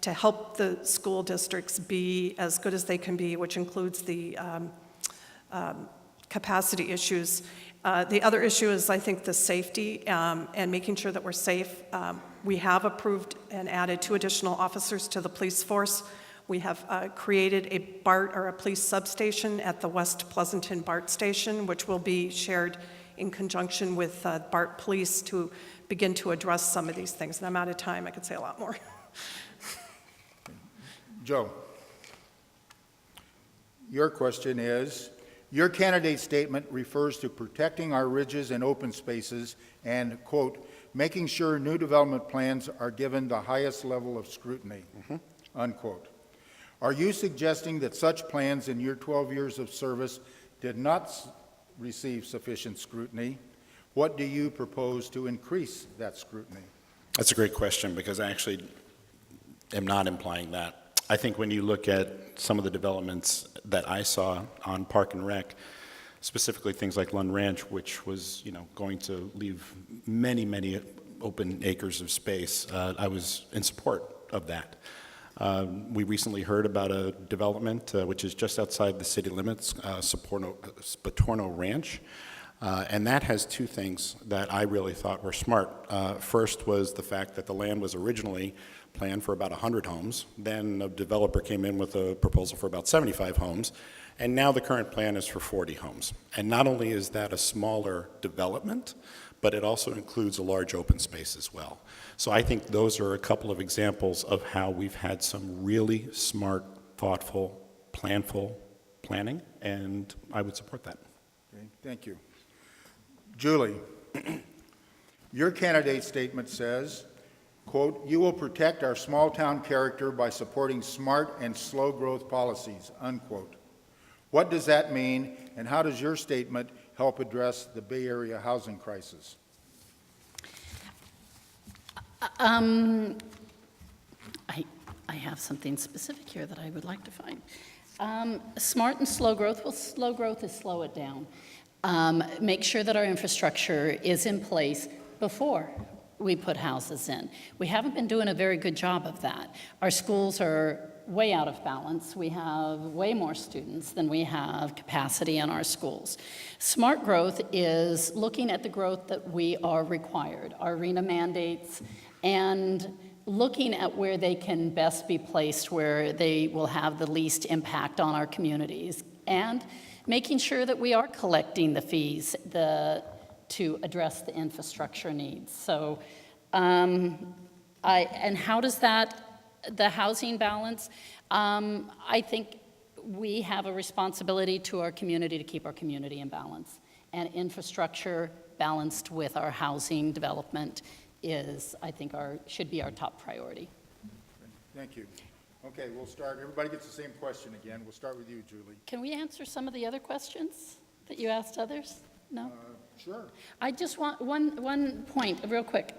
to help the school districts be as good as they can be, which includes the capacity issues. The other issue is, I think, the safety and making sure that we're safe. We have approved and added 2 additional officers to the police force. We have created a BART, or a police substation, at the West Pleasanton BART station, which will be shared in conjunction with BART Police to begin to address some of these things. And I'm out of time. I could say a lot more. Joe, your question is, your candidate statement refers to protecting our ridges and open spaces and, quote, making sure new development plans are given the highest level of scrutiny, unquote. Are you suggesting that such plans in your 12 years of service did not receive sufficient scrutiny? What do you propose to increase that scrutiny? That's a great question, because I actually am not implying that. I think when you look at some of the developments that I saw on Park and Rec, specifically things like Lund Ranch, which was, going to leave many, many open acres of space, I was in support of that. We recently heard about a development which is just outside the city limits, Spatorno Ranch, and that has 2 things that I really thought were smart. First was the fact that the land was originally planned for about 100 homes. Then a developer came in with a proposal for about 75 homes, and now the current plan is for 40 homes. And not only is that a smaller development, but it also includes a large open space as well. So I think those are a couple of examples of how we've had some really smart, thoughtful, planful planning, and I would support that. Okay, thank you. Julie, your candidate statement says, quote, you will protect our small town character by supporting smart and slow growth policies, unquote. What does that mean, and how does your statement help address the Bay Area housing crisis? I have something specific here that I would like to find. Smart and slow growth. Well, slow growth is slow it down. Make sure that our infrastructure is in place before we put houses in. We haven't been doing a very good job of that. Our schools are way out of balance. We have way more students than we have capacity in our schools. Smart growth is looking at the growth that we are required, our RENA mandates, and looking at where they can best be placed, where they will have the least impact on our communities, and making sure that we are collecting the fees to address the infrastructure needs. So, and how does the housing balance? I think we have a responsibility to our community to keep our community in balance, and infrastructure balanced with our housing development is, I think, should be our top priority. Thank you. Okay, we'll start. Everybody gets the same question again. We'll start with you, Julie. Can we answer some of the other questions that you asked others? No? Sure. I just want one point, real quick.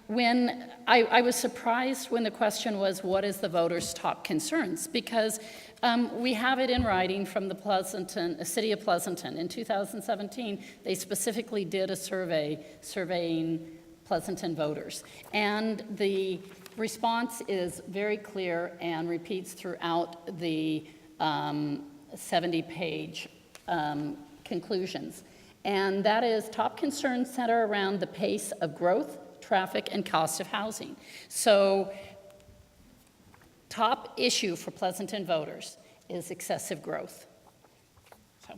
When I was surprised when the question was, what is the voters' top concerns? Because we have it in writing from the city of Pleasanton. In 2017, they specifically did a survey surveying Pleasanton voters. And the response is very clear and repeats throughout the 70-page conclusions. And that is top concerns center around the pace of growth, traffic, and cost of housing. So top issue for Pleasanton voters is excessive growth. So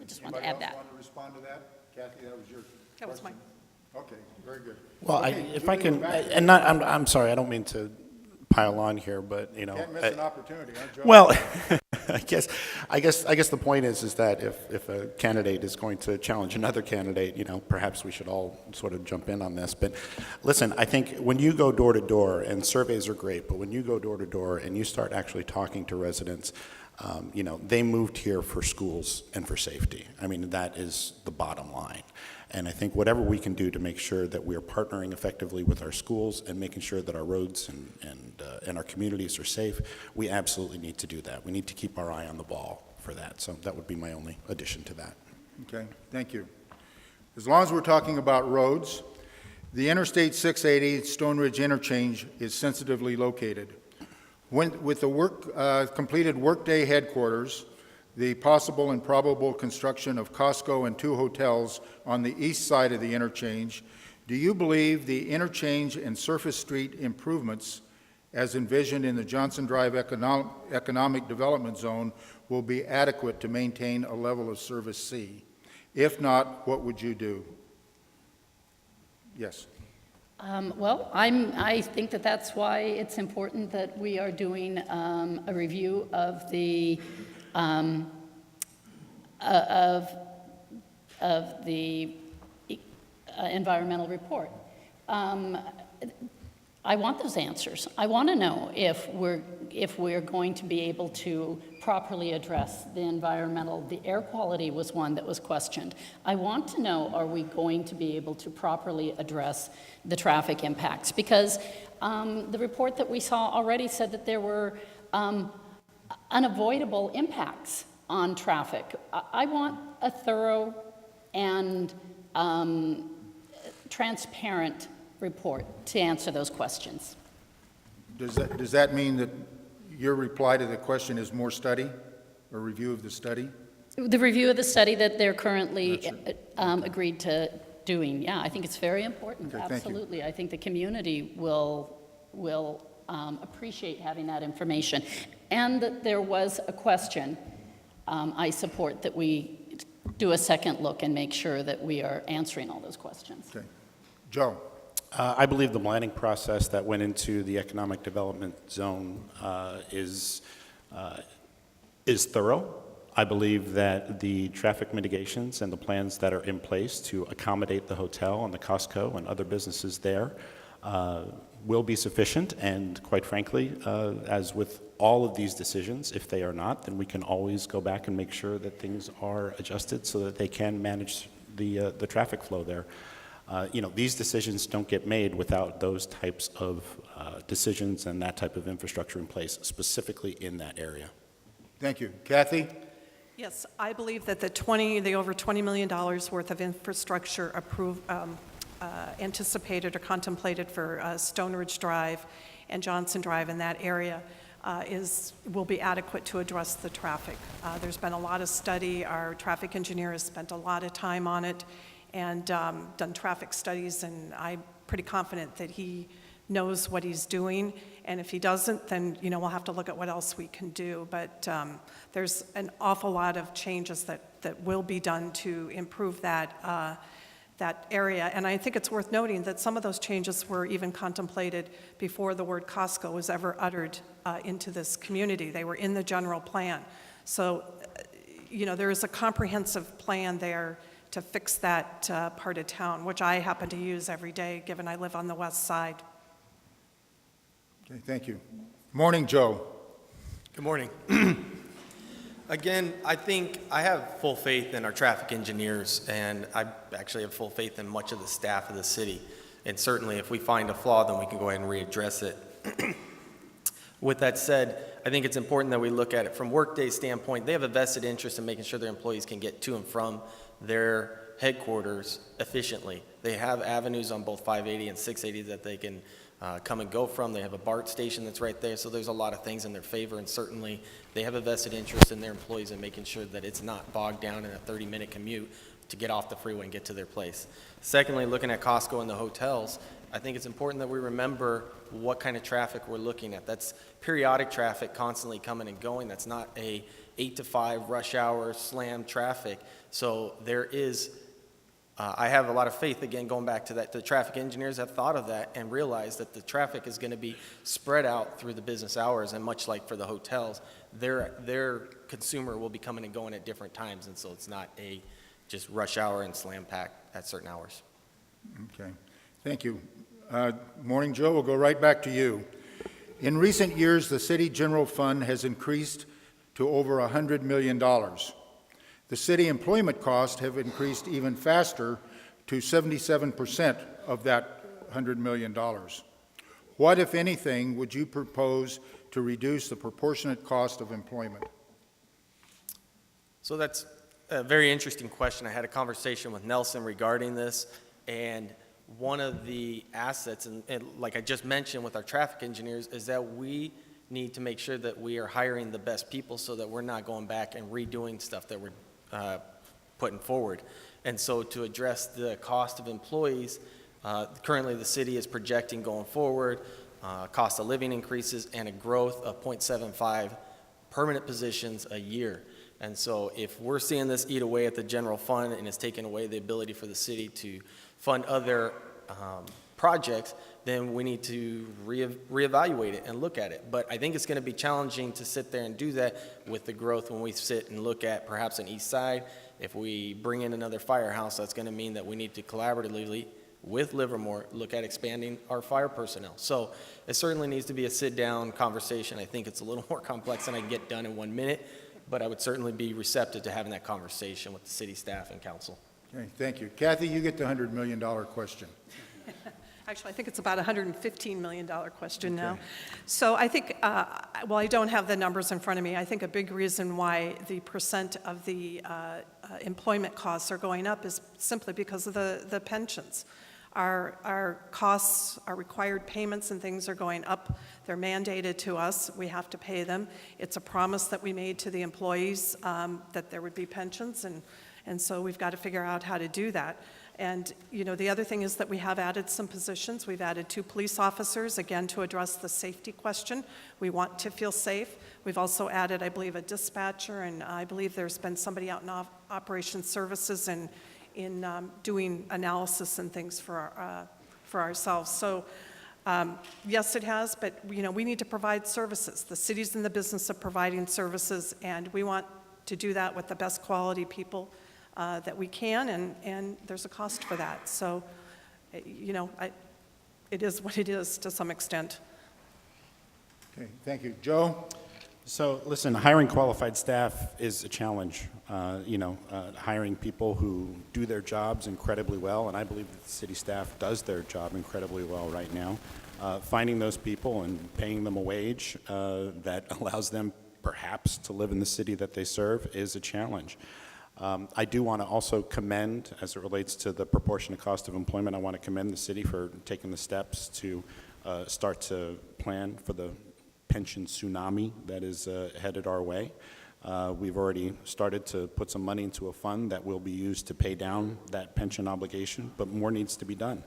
I just wanted to add that. Anybody else want to respond to that? Kathy, that was your question? That was mine. Okay, very good. Well, Okay, if Julie, I can, we're back to and not, I'm sorry, I don't mean to pile on here, but, Can't miss an opportunity, huh, Joe? well, I guess the point is that if a candidate is going to challenge another candidate, perhaps we should all sort of jump in on this. But listen, I think when you go door to door, and surveys are great, but when you go door to door and you start actually talking to residents, You know, they moved here for schools and for safety. I mean, that is the bottom line. And I think whatever we can do to make sure that we are partnering effectively with our schools and making sure that our roads and our communities are safe, we absolutely need to do that. We need to keep our eye on the ball for that. So that would be my only addition to that. Okay, thank you. As long as we're talking about roads, the Interstate 680 Stone Ridge interchange is sensitively located. With the completed workday headquarters, the possible and probable construction of Costco and 2 hotels on the east side of the interchange, do you believe the interchange and surface street improvements as envisioned in the Johnson Drive Economic Development Zone will be adequate to maintain a level of service C? If not, what would you do? Yes. Well, I think that that's why it's important that we are doing a review of the environmental report. I want those answers. I want to know if we're going to be able to properly address the environmental. The air quality was one that was questioned. I want to know, are we going to be able to properly address the traffic impacts? Because the report that we saw already said that there were unavoidable impacts on traffic. I want a thorough and transparent report to answer those questions. Does that mean that your reply to the question is more study, or review of the study? The review of the study that they're currently agreed to doing, yeah, I think it's very important. Okay, thank you. Absolutely. I think the community will appreciate having that information. And that there was a question. I support that we do a second look and make sure that we are answering all those questions. Okay. Joe? I believe the planning process that went into the economic development zone is thorough. I believe that the traffic mitigations and the plans that are in place to accommodate the hotel and the Costco and other businesses there will be sufficient. And quite frankly, as with all of these decisions, if they are not, then we can always go back and make sure that things are adjusted so that they can manage the traffic flow there. You know, these decisions don't get made without those types of decisions and that type of infrastructure in place, specifically in that area. Thank you. Kathy? Yes, I believe that the over $20 million worth of infrastructure anticipated or contemplated for Stone Ridge Drive and Johnson Drive in that area will be adequate to address the traffic. There's been a lot of study. Our traffic engineer has spent a lot of time on it and done traffic studies, and I'm pretty confident that he knows what he's doing. And if he doesn't, then we'll have to look at what else we can do. But there's an awful lot of changes that will be done to improve that area. And I think it's worth noting that some of those changes were even contemplated before the word Costco was ever uttered into this community. They were in the general plan. So, there is a comprehensive plan there to fix that part of town, which I happen to use every day, given I live on the west side. Okay, thank you. Morning, Joe. Good morning. Again, I think I have full faith in our traffic engineers, and I actually have full faith in much of the staff of the city. And certainly, if we find a flaw, then we can go ahead and readdress it. With that said, I think it's important that we look at it from Workday standpoint. They have a vested interest in making sure their employees can get to and from their headquarters efficiently. They have avenues on both 580 and 680 that they can come and go from. They have a BART station that's right there, so there's a lot of things in their favor, and certainly they have a vested interest in their employees and making sure that it's not bogged down in a 30-minute commute to get off the freeway and get to their place. Secondly, looking at Costco and the hotels, I think it's important that we remember what kind of traffic we're looking at. That's periodic traffic constantly coming and going. That's not a 8 to 5 rush hour slam traffic. So there is, I have a lot of faith, again, going back to that, the traffic engineers have thought of that and realized that the traffic is going to be spread out through the business hours, and much like for the hotels, their consumer will be coming and going at different times, and so it's not a just rush hour and slam pack at certain hours. Okay, thank you. Morning, Joe. We'll go right back to you. In recent years, the City General Fund has increased to over $100 million. The city employment costs have increased even faster to 77% of that $100 million. What, if anything, would you propose to reduce the proportionate cost of employment? So that's a very interesting question. I had a conversation with Nelson regarding this, and one of the assets, and like I just mentioned with our traffic engineers, is that we need to make sure that we are hiring the best people so that we're not going back and redoing stuff that we're putting forward. And so to address the cost of employees, currently the city is projecting going forward cost of living increases and a growth of 0.75 permanent positions a year. And so if we're seeing this eat away at the general fund and it's taking away the ability for the city to fund other projects, then we need to reevaluate it and look at it. But I think it's going to be challenging to sit there and do that with the growth when we sit and look at perhaps an east side. If we bring in another firehouse, that's going to mean that we need to collaboratively with Livermore look at expanding our fire personnel. So it certainly needs to be a sit-down conversation. I think it's a little more complex than I can get done in 1 minute, but I would certainly be receptive to having that conversation with the city staff and council. Okay, thank you. Kathy, you get the $100 million question. Actually, I think it's about a $115 million question now. So I think, well, I don't have the numbers in front of me. I think a big reason why the percent of the employment costs are going up is simply because of the pensions. Our costs, our required payments and things are going up. They're mandated to us. We have to pay them. It's a promise that we made to the employees that there would be pensions, and so we've got to figure out how to do that. And, you know, the other thing is that we have added some positions. We've added 2 police officers, again, to address the safety question. We want to feel safe. We've also added, I believe, a dispatcher, and I believe there's been somebody out in operations services and in doing analysis and things for ourselves. So, yes, it has, but, you know, we need to provide services. The city's in the business of providing services, and we want to do that with the best quality people that we can, and there's a cost for that. So, you know, it is what it is to some extent. Okay, thank you. Joe? So, listen, hiring qualified staff is a challenge. Hiring people who do their jobs incredibly well, and I believe that the city staff does their job incredibly well right now. Finding those people and paying them a wage that allows them perhaps to live in the city that they serve is a challenge. I do want to also commend, as it relates to the proportionate cost of employment, I want to commend the city for taking the steps to start to plan for the pension tsunami that is headed our way. We've already started to put some money into a fund that will be used to pay down that pension obligation, but more needs to be done.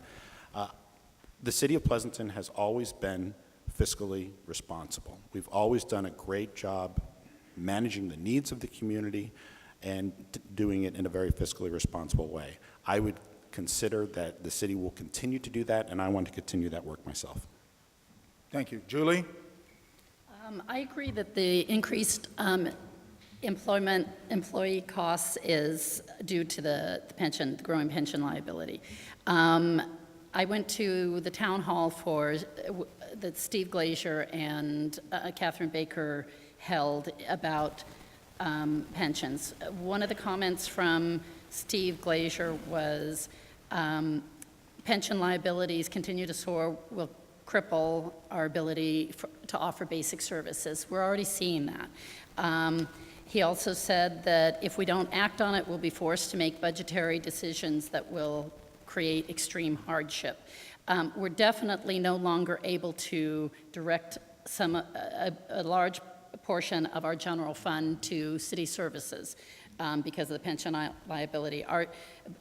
The city of Pleasanton has always been fiscally responsible. We've always done a great job managing the needs of the community and doing it in a very fiscally responsible way. I would consider that the city will continue to do that, and I want to continue that work myself. Thank you. Julie? I agree that the increased employee costs is due to the pension, the growing pension liability. I went to the town hall that Steve Glazier and Catherine Baker held about pensions. One of the comments from Steve Glazier was pension liabilities continue to soar will cripple our ability to offer basic services. We're already seeing that. He also said that if we don't act on it, we'll be forced to make budgetary decisions that will create extreme hardship. We're definitely no longer able to direct a large portion of our general fund to city services because of the pension liability.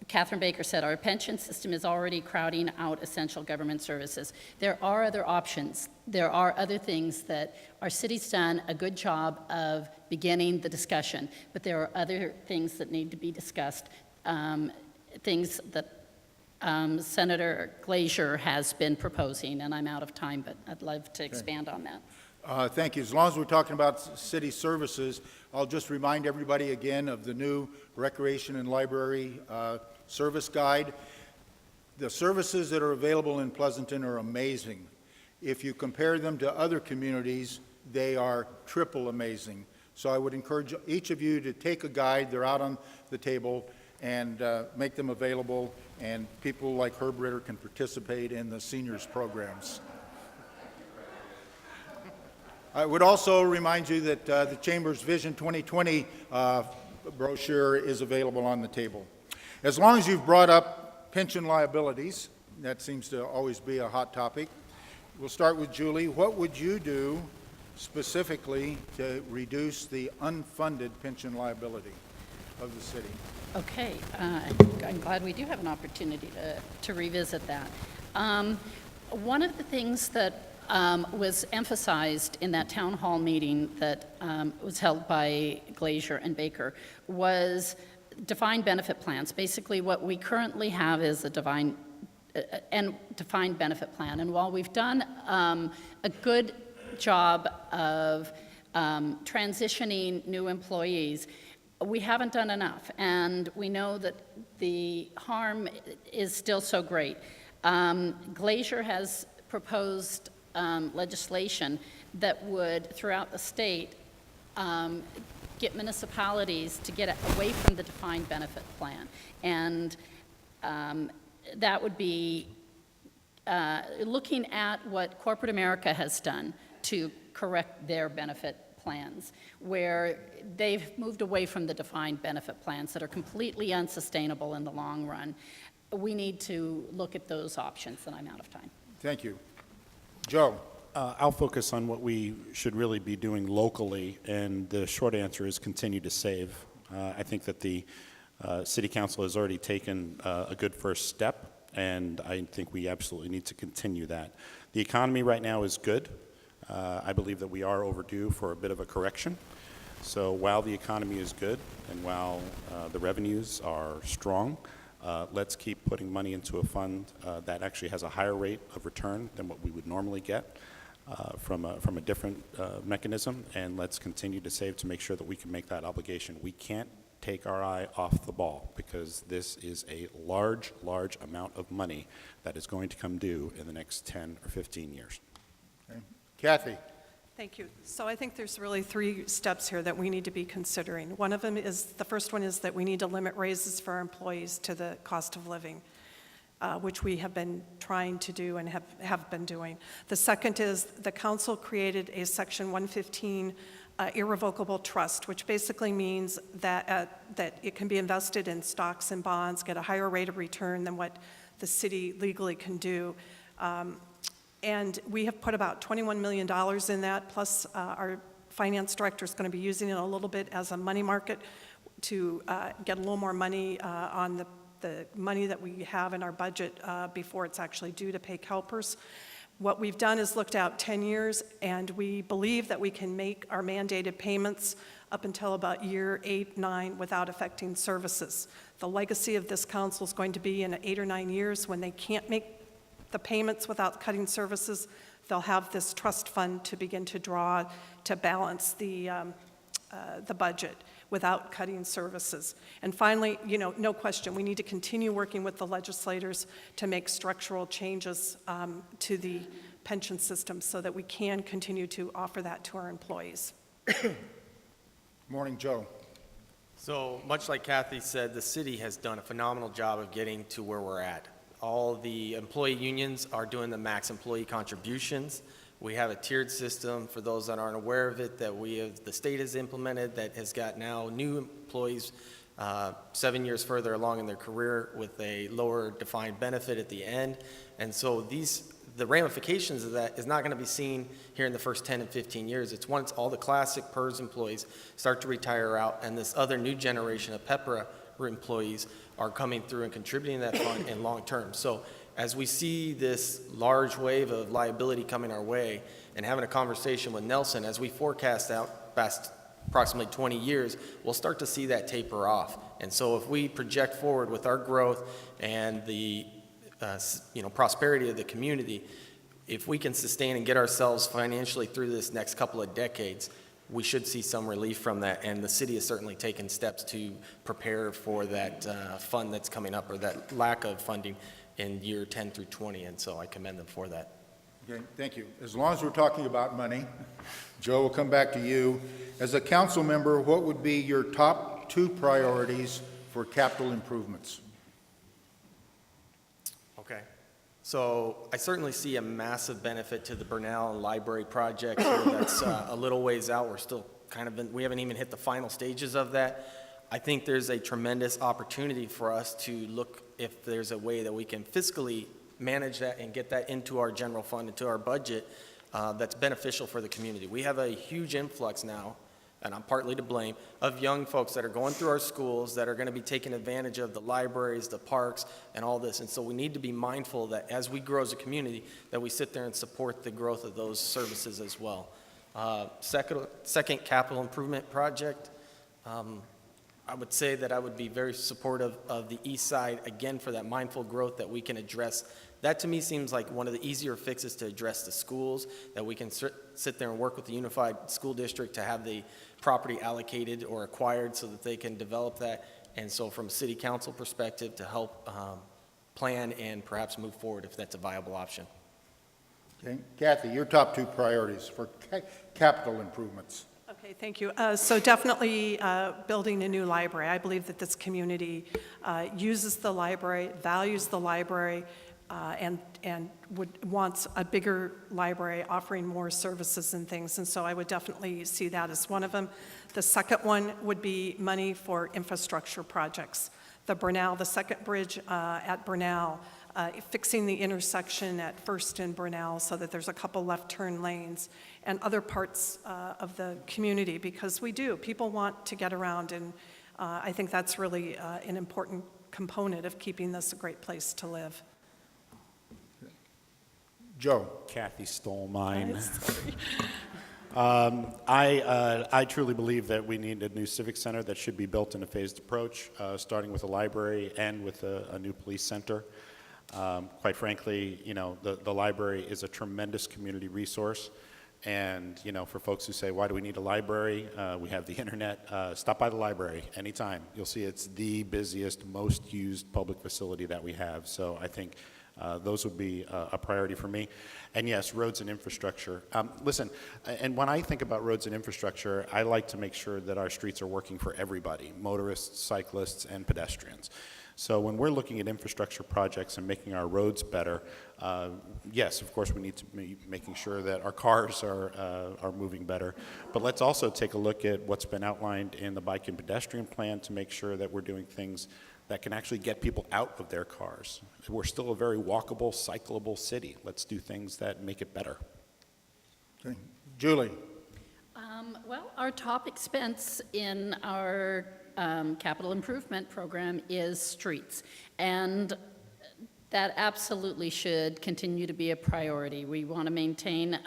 Catherine Baker said our pension system is already crowding out essential government services. There are other options. There are other things that our city's done a good job of beginning the discussion, but there are other things that need to be discussed, things that Senator Glazier has been proposing, and I'm out of time, but I'd love to expand on that. Thank you. As long as we're talking about city services, I'll just remind everybody again of the new Recreation and Library Service Guide. The services that are available in Pleasanton are amazing. If you compare them to other communities, they are triple amazing. So I would encourage each of you to take a guide, they're out on the table, and make them available, and people like Herb Ritter can participate in the seniors programs. I would also remind you that the Chamber's Vision 2020 brochure is available on the table. As long as you've brought up pension liabilities, that seems to always be a hot topic. We'll start with Julie. What would you do specifically to reduce the unfunded pension liability of the city? Okay, I'm glad we do have an opportunity to revisit that. One of the things that was emphasized in that town hall meeting that was held by Glazier and Baker was defined benefit plans. Basically, what we currently have is a defined benefit plan. And while we've done a good job of transitioning new employees, we haven't done enough. And we know that the harm is still so great. Glazier has proposed legislation that would, throughout the state, get municipalities to get away from the defined benefit plan. And that would be looking at what corporate America has done to correct their benefit plans, where they've moved away from the defined benefit plans that are completely unsustainable in the long run. We need to look at those options, and I'm out of time. Thank you. Joe? I'll focus on what we should really be doing locally, and the short answer is continue to save. I think that the City Council has already taken a good first step, and I think we absolutely need to continue that. The economy right now is good. I believe that we are overdue for a bit of a correction. So while the economy is good and while the revenues are strong, let's keep putting money into a fund that actually has a higher rate of return than what we would normally get from a different mechanism, and let's continue to save to make sure that we can make that obligation. We can't take our eye off the ball because this is a large, large amount of money that is going to come due in the next 10 or 15 years. Okay. Kathy? Thank you. So I think there's really 3 steps here that we need to be considering. One of them is, the first one is that we need to limit raises for our employees to the cost of living, which we have been trying to do and have been doing. The second is the council created a Section 115 irrevocable trust, which basically means that it can be invested in stocks and bonds, get a higher rate of return than what the city legally can do. And we have put about $21 million in that, plus our finance director is going to be using it a little bit as a money market to get a little more money on the money that we have in our budget before it's actually due to pay CalPERS. What we've done is looked out 10 years, and we believe that we can make our mandated payments up until about year 8, 9 without affecting services. The legacy of this council is going to be in 8 or 9 years when they can't make the payments without cutting services. They'll have this trust fund to begin to draw to balance the budget without cutting services. And finally, no question, we need to continue working with the legislators to make structural changes to the pension system so that we can continue to offer that to our employees. Morning, Joe. So much like Kathy said, the city has done a phenomenal job of getting to where we're at. All the employee unions are doing the max employee contributions. We have a tiered system, for those that aren't aware of it, that the state has implemented that has got now new employees 7 years further along in their career with a lower defined benefit at the end. And so the ramifications of that is not going to be seen here in the first 10 and 15 years. It's once all the classic PERS employees start to retire out and this other new generation of PEPRA employees are coming through and contributing to that fund in long term. So as we see this large wave of liability coming our way and having a conversation with Nelson, as we forecast out past approximately 20 years, we'll start to see that taper off. And so if we project forward with our growth and the prosperity of the community, if we can sustain and get ourselves financially through this next couple of decades, we should see some relief from that, and the city has certainly taken steps to prepare for that fund that's coming up, or that lack of funding in year 10 through 20, and so I commend them for that. Okay, thank you. As long as we're talking about money, Joe, we'll come back to you. As a council member, what would be your top 2 priorities for capital improvements? Okay. So I certainly see a massive benefit to the Burnell Library project here that's a little ways out. We're still we haven't even hit the final stages of that. I think there's a tremendous opportunity for us to look if there's a way that we can fiscally manage that and get that into our general fund, into our budget, that's beneficial for the community. We have a huge influx now, and I'm partly to blame, of young folks that are going through our schools that are going to be taking advantage of the libraries, the parks, and all this. And so we need to be mindful that as we grow as a community, that we sit there and support the growth of those services as well. Second capital improvement project, I would say that I would be very supportive of the east side, again, for that mindful growth that we can address. That to me seems like one of the easier fixes to address the schools, that we can sit there and work with the unified school district to have the property allocated or acquired so that they can develop that. And so from a city council perspective to help plan and perhaps move forward if that's a viable option. Okay, Kathy, your top 2 priorities for capital improvements. Okay, thank you. So definitely building a new library. I believe that this community uses the library, values the library, and wants a bigger library offering more services and things. And so I would definitely see that as one of them. The second one would be money for infrastructure projects. The second bridge at Burnell, fixing the intersection at First and Burnell so that there's a couple left turn lanes, and other parts of the community, because people want to get around, and I think that's really an important component of keeping this a great place to live. Joe. Kathy stole mine. I truly believe that we need a new civic center that should be built in a phased approach, starting with a library and with a new police center. Quite frankly, the library is a tremendous community resource. And, for folks who say, why do we need a library? We have the internet. Stop by the library anytime. You'll see it's the busiest, most used public facility that we have. So I think those would be a priority for me. And yes, roads and infrastructure. Listen, and when I think about roads and infrastructure, I like to make sure that our streets are working for everybody, motorists, cyclists, and pedestrians. So when we're looking at infrastructure projects and making our roads better, yes, of course, we need to be making sure that our cars are moving better. But let's also take a look at what's been outlined in the bike and pedestrian plan to make sure that we're doing things that can actually get people out of their cars. We're still a very walkable, cyclable city. Let's do things that make it better. Okay. Julie. Well, our top expense in our capital improvement program is streets, and that absolutely should continue to be a priority. We want to maintain,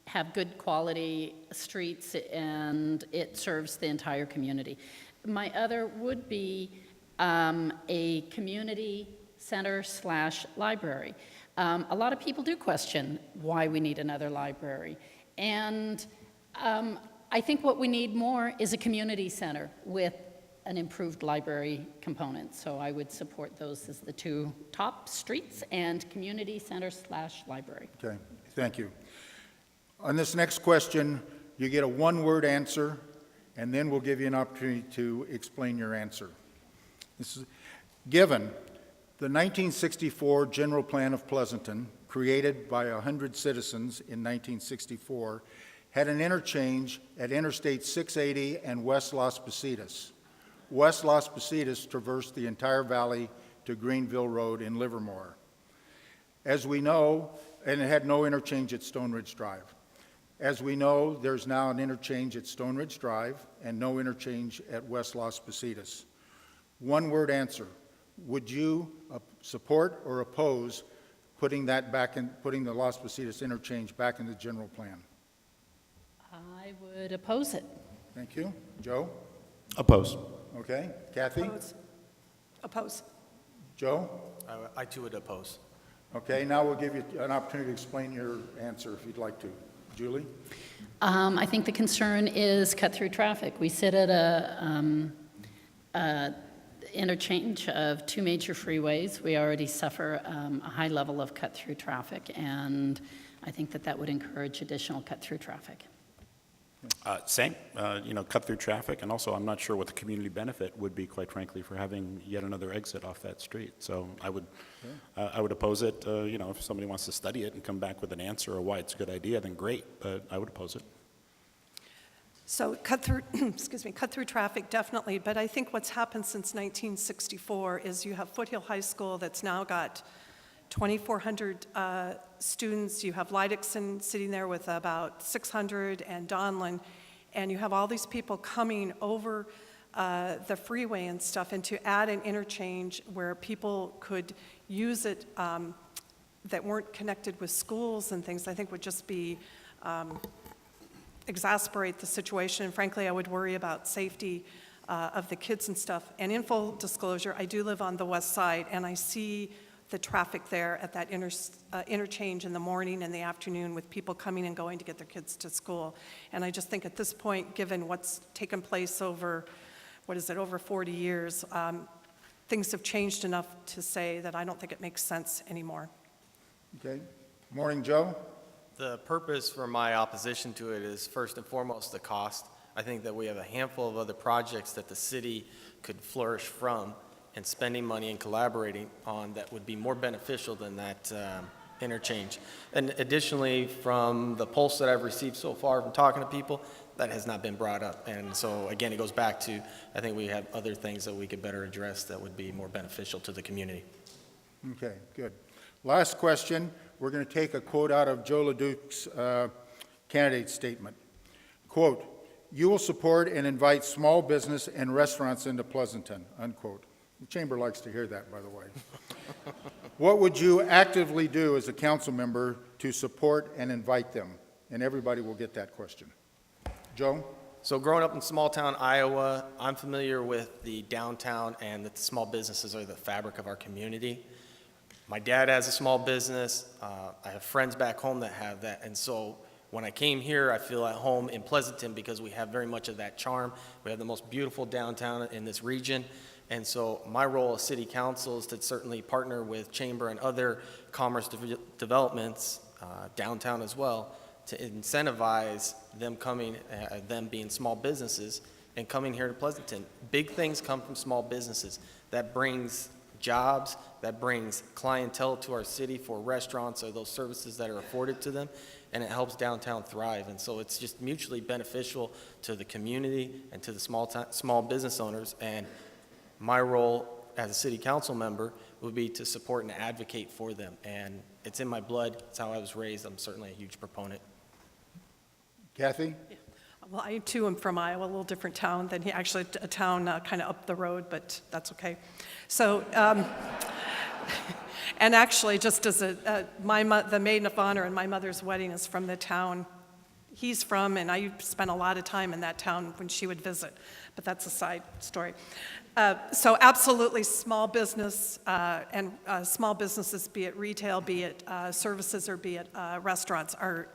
have good quality streets, and it serves the entire community. My other would be a community center / library. A lot of people do question why we need another library, and I think what we need more is a community center with an improved library component. So I would support those as the 2 top, streets and community center / library. Okay, thank you. On this next question, you get a 1-word answer, and then we'll give you an opportunity to explain your answer. This is, given the 1964 General Plan of Pleasanton, created by 100 citizens in 1964, had an interchange at Interstate 680 and West Las Positas. West Las Positas traversed the entire valley to Greenville Road in Livermore. As we know, and it had no interchange at Stone Ridge Drive. As we know, there's now an interchange at Stone Ridge Drive and no interchange at West Las Positas. 1-word answer. Would you support or oppose putting the Las Positas interchange back in the general plan? I would oppose it. Thank you. Joe? Oppose. Okay. Kathy? Oppose. Joe? I too would oppose. Okay, now we'll give you an opportunity to explain your answer if you'd like to. Julie? I think the concern is cut-through traffic. We sit at interchange of two major freeways. We already suffer a high level of cut-through traffic, and I think that that would encourage additional cut-through traffic. Same, cut through traffic, and also I'm not sure what the community benefit would be, quite frankly, for having yet another exit off that street. So I would oppose it. If somebody wants to study it and come back with an answer or why it's a good idea, then great, but I would oppose it. So cut through, cut through traffic, definitely, but I think what's happened since 1964 is you have Foothill High School that's now got 2,400 students. You have Leidixon sitting there with about 600 and Donlin, and you have all these people coming over the freeway and stuff, and to add an interchange where people could use it that weren't connected with schools and things, I think would just be exasperate the situation. Frankly, I would worry about safety of the kids and stuff. And in full disclosure, I do live on the west side, and I see the traffic there at that interchange in the morning and the afternoon with people coming and going to get their kids to school. And I just think at this point, given what's taken place over, over 40 years, things have changed enough to say that I don't think it makes sense anymore. Okay. Morning, Joe. The purpose for my opposition to it is first and foremost the cost. I think that we have a handful of other projects that the city could flourish from and spending money and collaborating on that would be more beneficial than that interchange. And additionally, from the pulse that I've received so far from talking to people, that has not been brought up. And so again, it goes back to, I think we have other things that we could better address that would be more beneficial to the community. Okay, good. Last question. We're going to take a quote out of Joe LeDuc's candidate statement. Quote, "You will support and invite small business and restaurants into Pleasanton," unquote. The chamber likes to hear that, by the way. What would you actively do as a council member to support and invite them? And everybody will get that question. Joe? So growing up in small town Iowa, I'm familiar with the downtown and that the small businesses are the fabric of our community. My dad has a small business. I have friends back home that have that. And so when I came here, I feel at home in Pleasanton because we have very much of that charm. We have the most beautiful downtown in this region. And so my role as city council is to certainly partner with Chamber and other commerce developments, downtown as well, to incentivize them coming, them being small businesses, and coming here to Pleasanton. Big things come from small businesses. That brings jobs, that brings clientele to our city for restaurants or those services that are afforded to them, and it helps downtown thrive. And so it's just mutually beneficial to the community and to the small business owners. And my role as a city council member would be to support and advocate for them. And it's in my blood. It's how I was raised. I'm certainly a huge proponent. Kathy? Well, I too am from Iowa, a little different town than he, actually a town kind of up the road, but that's okay. So, and actually, just as the maid of honor in my mother's wedding is from the town he's from, and I spent a lot of time in that town when she would visit, but that's a side story. So absolutely, small business and small businesses, be it retail, be it services, or be it restaurants, are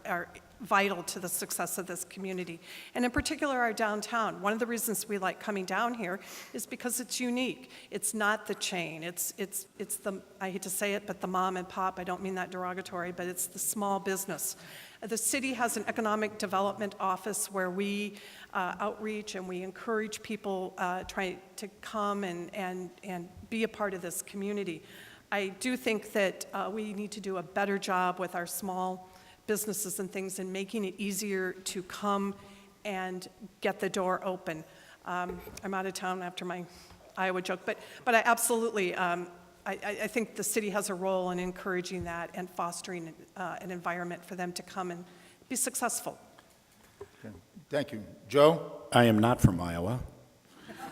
vital to the success of this community. And in particular, our downtown. One of the reasons we like coming down here is because it's unique. It's not the chain. It's the, I hate to say it, but the mom and pop, I don't mean that derogatory, but it's the small business. The city has an economic development office where we outreach and we encourage people trying to come and be a part of this community. I do think that we need to do a better job with our small businesses and things and making it easier to come and get the door open. I'm out of town after my Iowa joke, but I absolutely, I think the city has a role in encouraging that and fostering an environment for them to come and be successful. Okay. Thank you. Joe? I am not from Iowa.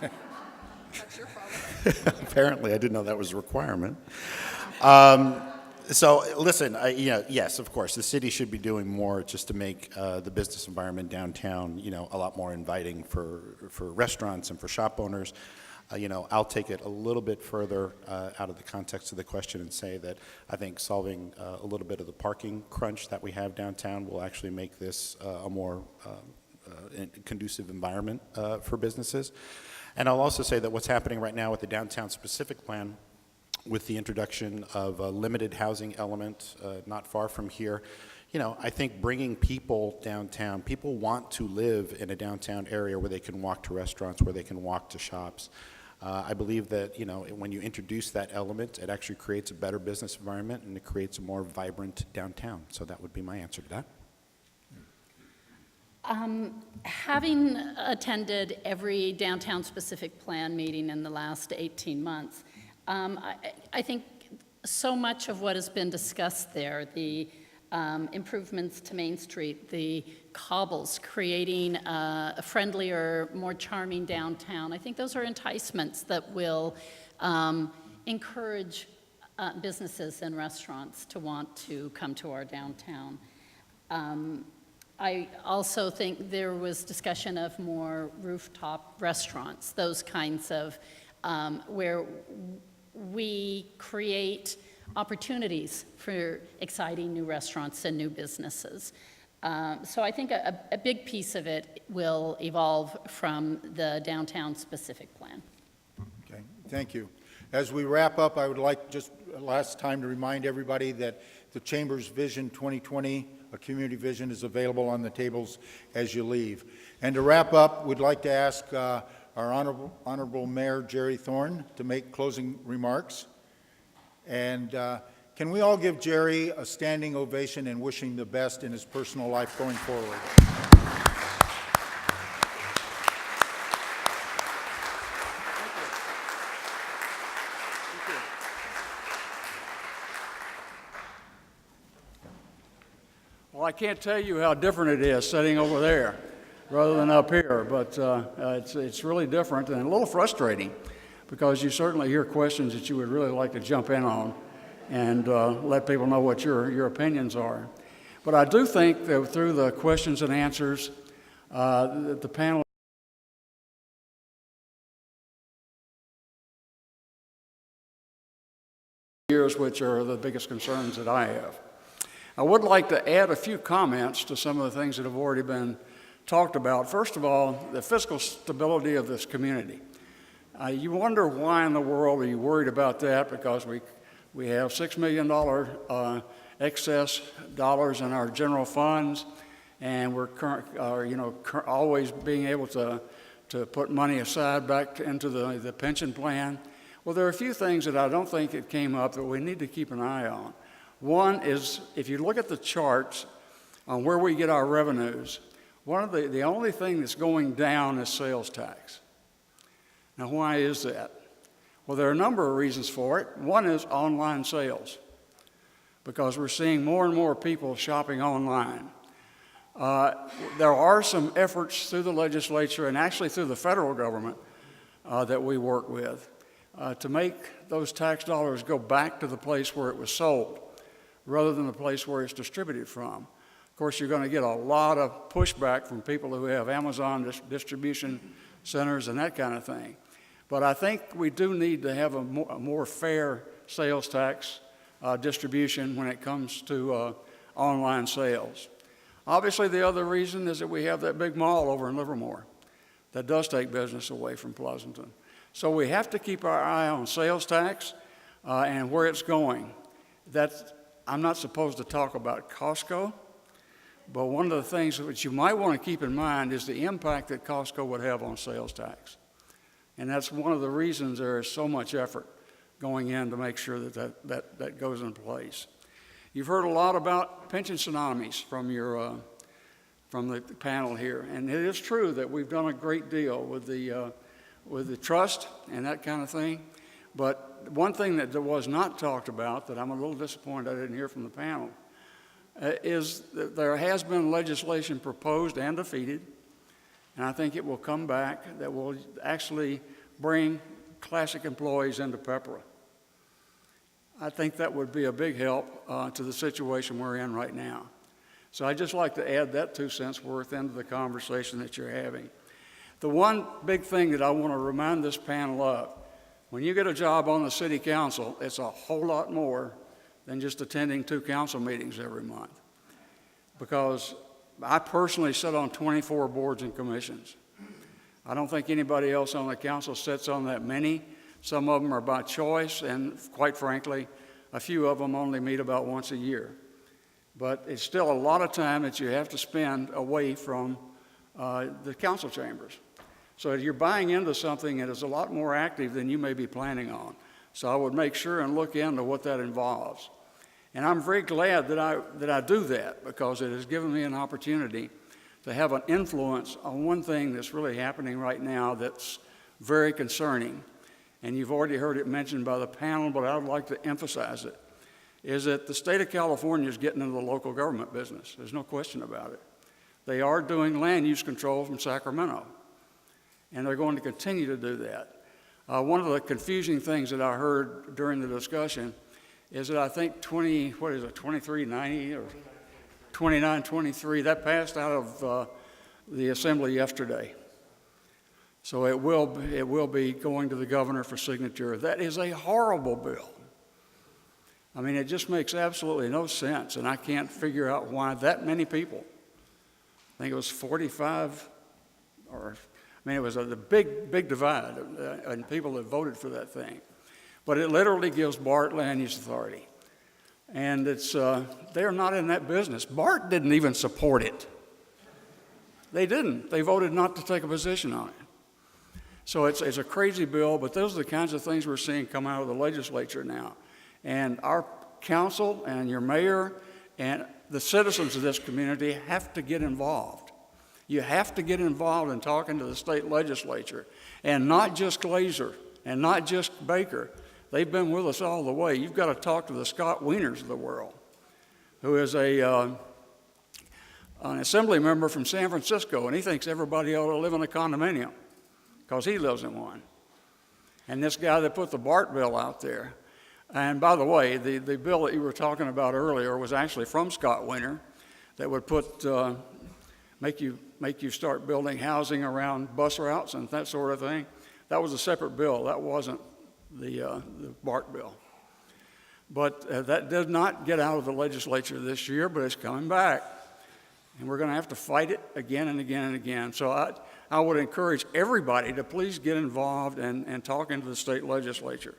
That's your problem. Apparently, I didn't know that was a requirement. So, listen, yes, of course, the city should be doing more just to make the business environment downtown, a lot more inviting for restaurants and for shop owners. I'll take it a little bit further out of the context of the question and say that I think solving a little bit of the parking crunch that we have downtown will actually make this a more conducive environment for businesses. And I'll also say that what's happening right now with the downtown specific plan, with the introduction of a limited housing element not far from here, I think bringing people downtown, people want to live in a downtown area where they can walk to restaurants, where they can walk to shops. I believe that, when you introduce that element, it actually creates a better business environment and it creates a more vibrant downtown. So that would be my answer to that. Having attended every downtown-specific plan meeting in the last 18 months, I think so much of what has been discussed there, the improvements to Main Street, the cobbles, creating a friendlier, more charming downtown, I think those are enticements that will encourage businesses and restaurants to want to come to our downtown. I also think there was discussion of more rooftop restaurants, those kinds of where we create opportunities for exciting new restaurants and new businesses. So I think a big piece of it will evolve from the downtown specific plan. Okay, thank you. As we wrap up, I would like just last time to remind everybody that the Chamber's Vision 2020, a community vision, is available on the tables as you leave. And to wrap up, we'd like to ask our Honorable Mayor Jerry Thorne to make closing remarks. And can we all give Jerry a standing ovation and wishing the best in his personal life going forward? Well, I can't tell you how different it is sitting over there rather than up here, but it's really different and a little frustrating because you certainly hear questions that you would really like to jump in on and let people know what your opinions are. But I do think that through the questions and answers, the panel years, which are the biggest concerns that I have. I would like to add a few comments to some of the things that have already been talked about. First of all, the fiscal stability of this community. You wonder why in the world are you worried about that? Because we have $6 million excess dollars in our general funds, and we're always being able to put money aside back into the pension plan. Well, there are a few things that I don't think it came up that we need to keep an eye on. One is, if you look at the charts on where we get our revenues, the only thing that's going down is sales tax. Now, why is that? Well, there are a number of reasons for it. One is online sales, because we're seeing more and more people shopping online. There are some efforts through the legislature and actually through the federal government that we work with to make those tax dollars go back to the place where it was sold, rather than the place where it's distributed from. Of course, you're going to get a lot of pushback from people who have Amazon distribution centers and that kind of thing. But I think we do need to have a more fair sales tax distribution when it comes to online sales. Obviously, the other reason is that we have that big mall over in Livermore that does take business away from Pleasanton. So we have to keep our eye on sales tax and where it's going. I'm not supposed to talk about Costco, but one of the things that you might want to keep in mind is the impact that Costco would have on sales tax. And that's one of the reasons there is so much effort going in to make sure that goes in place. You've heard a lot about pension tsunamis from the panel here, and it is true that we've done a great deal with the trust and that kind of thing. But one thing that was not talked about that I'm a little disappointed I didn't hear from the panel is that there has been legislation proposed and defeated, and I think it will come back that will actually bring classic employees into PEPRA. I think that would be a big help to the situation we're in right now. So I'd just like to add that 2 cents worth into the conversation that you're having. The one big thing that I want to remind this panel of, when you get a job on the city council, it's a whole lot more than just attending 2 council meetings every month. Because I personally sit on 24 boards and commissions. I don't think anybody else on the council sits on that many. Some of them are by choice, and quite frankly, a few of them only meet about once a year. But it's still a lot of time that you have to spend away from the council chambers. So you're buying into something that is a lot more active than you may be planning on. So I would make sure and look into what that involves. And I'm very glad that I do that, because it has given me an opportunity to have an influence on one thing that's really happening right now that's very concerning. And you've already heard it mentioned by the panel, but I would like to emphasize it, is that the state of California is getting into the local government business. There's no question about it. They are doing land use control from Sacramento, and they're going to continue to do that. One of the confusing things that I heard during the discussion is that I think 2390 or 2923, that passed out of the assembly yesterday. So it will be going to the governor for signature. That is a horrible bill. I mean, it just makes absolutely no sense, and I can't figure out why that many people, I think it was 45, it was a big divide and people that voted for that thing. But it literally gives BART land use authority. And they're not in that business. BART didn't even support it. They didn't. They voted not to take a position on it. So it's a crazy bill, but those are the kinds of things we're seeing come out of the legislature now. And our council and your mayor and the citizens of this community have to get involved. You have to get involved in talking to the state legislature, and not just Glazer and not just Baker. They've been with us all the way. You've got to talk to the Scott Wieners of the world, who is an assembly member from San Francisco, and he thinks everybody ought to live in a condominium because he lives in one. And this guy that put the BART bill out there, and by the way, the bill that you were talking about earlier was actually from Scott Wiener, that would make you start building housing around bus routes and that sort of thing. That was a separate bill. That wasn't the BART bill. But that did not get out of the legislature this year, but it's coming back. And we're going to have to fight it again and again and again. So I would encourage everybody to please get involved and talk into the state legislature.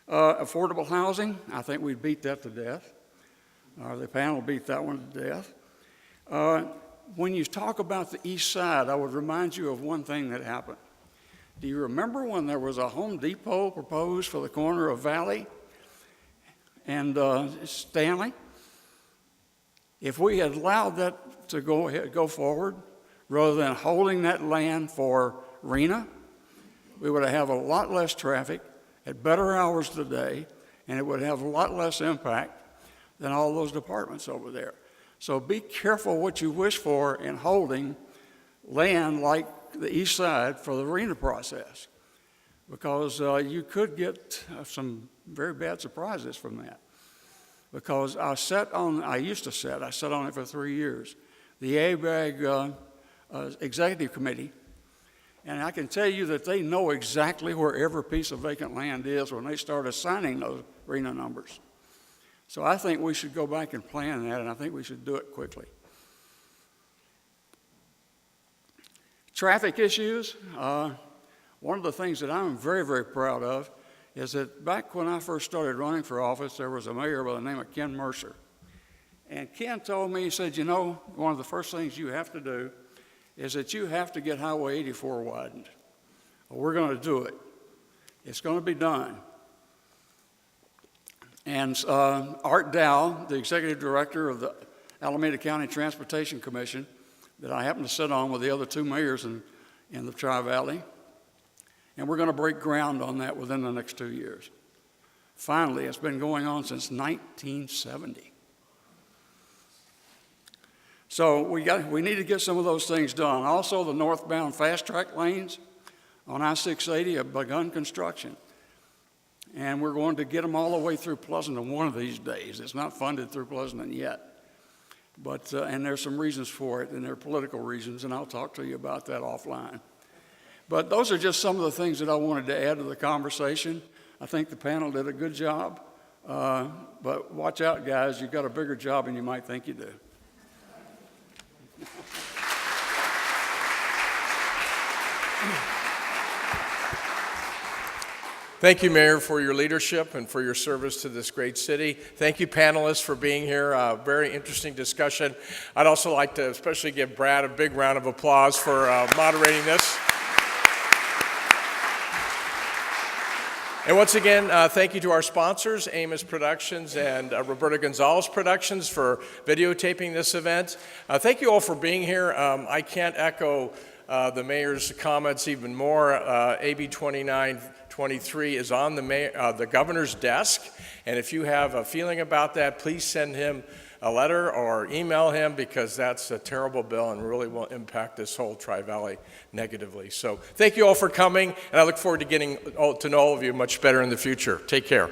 Affordable housing, I think we beat that to death. The panel beat that one to death. When you talk about the east side, I would remind you of one thing that happened. Do you remember when there was a Home Depot proposed for the corner of Valley and Stanley? If we had allowed that to go forward, rather than holding that land for RENA, we would have a lot less traffic at better hours of the day, and it would have a lot less impact than all those departments over there. So be careful what you wish for in holding land like the east side for the RENA process, because you could get some very bad surprises from that. Because I sat on it for 3 years, the ABAG executive committee, and I can tell you that they know exactly where every piece of vacant land is when they start assigning those RENA numbers. So I think we should go back and plan that, and I think we should do it quickly. Traffic issues, one of the things that I'm very, very proud of is that back when I first started running for office, there was a mayor by the name of Ken Mercer. And Ken told me, he said, you know, one of the first things you have to do is that you have to get Highway 84 widened. Well, we're going to do it. It's going to be done. And Art Dow, the executive director of the Alameda County Transportation Commission, that I happen to sit on with the other two mayors in the Tri-Valley, and we're going to break ground on that within the next 2 years. Finally, it's been going on since 1970. So we need to get some of those things done. Also, the northbound fast track lanes on I-680 have begun construction. And we're going to get them all the way through Pleasanton one of these days. It's not funded through Pleasanton yet. But, and there's some reasons for it, and they're political reasons, and I'll talk to you about that offline. But those are just some of the things that I wanted to add to the conversation. I think the panel did a good job. But watch out, guys. You've got a bigger job than you might think you do. Thank you, Mayor, for your leadership and for your service to this great city. Thank you, panelists, for being here. Very interesting discussion. I'd also like to especially give Brad a big round of applause for moderating this. And once again, thank you to our sponsors, Amos Productions and Roberta Gonzales Productions, for videotaping this event. Thank you all for being here. I can't echo the mayor's comments even more. AB 2923 is on the governor's desk, and if you have a feeling about that, please send him a letter or email him, because that's a terrible bill and really will impact this whole Tri-Valley negatively. So thank you all for coming, and I look forward to getting to know all of you much better in the future. Take care.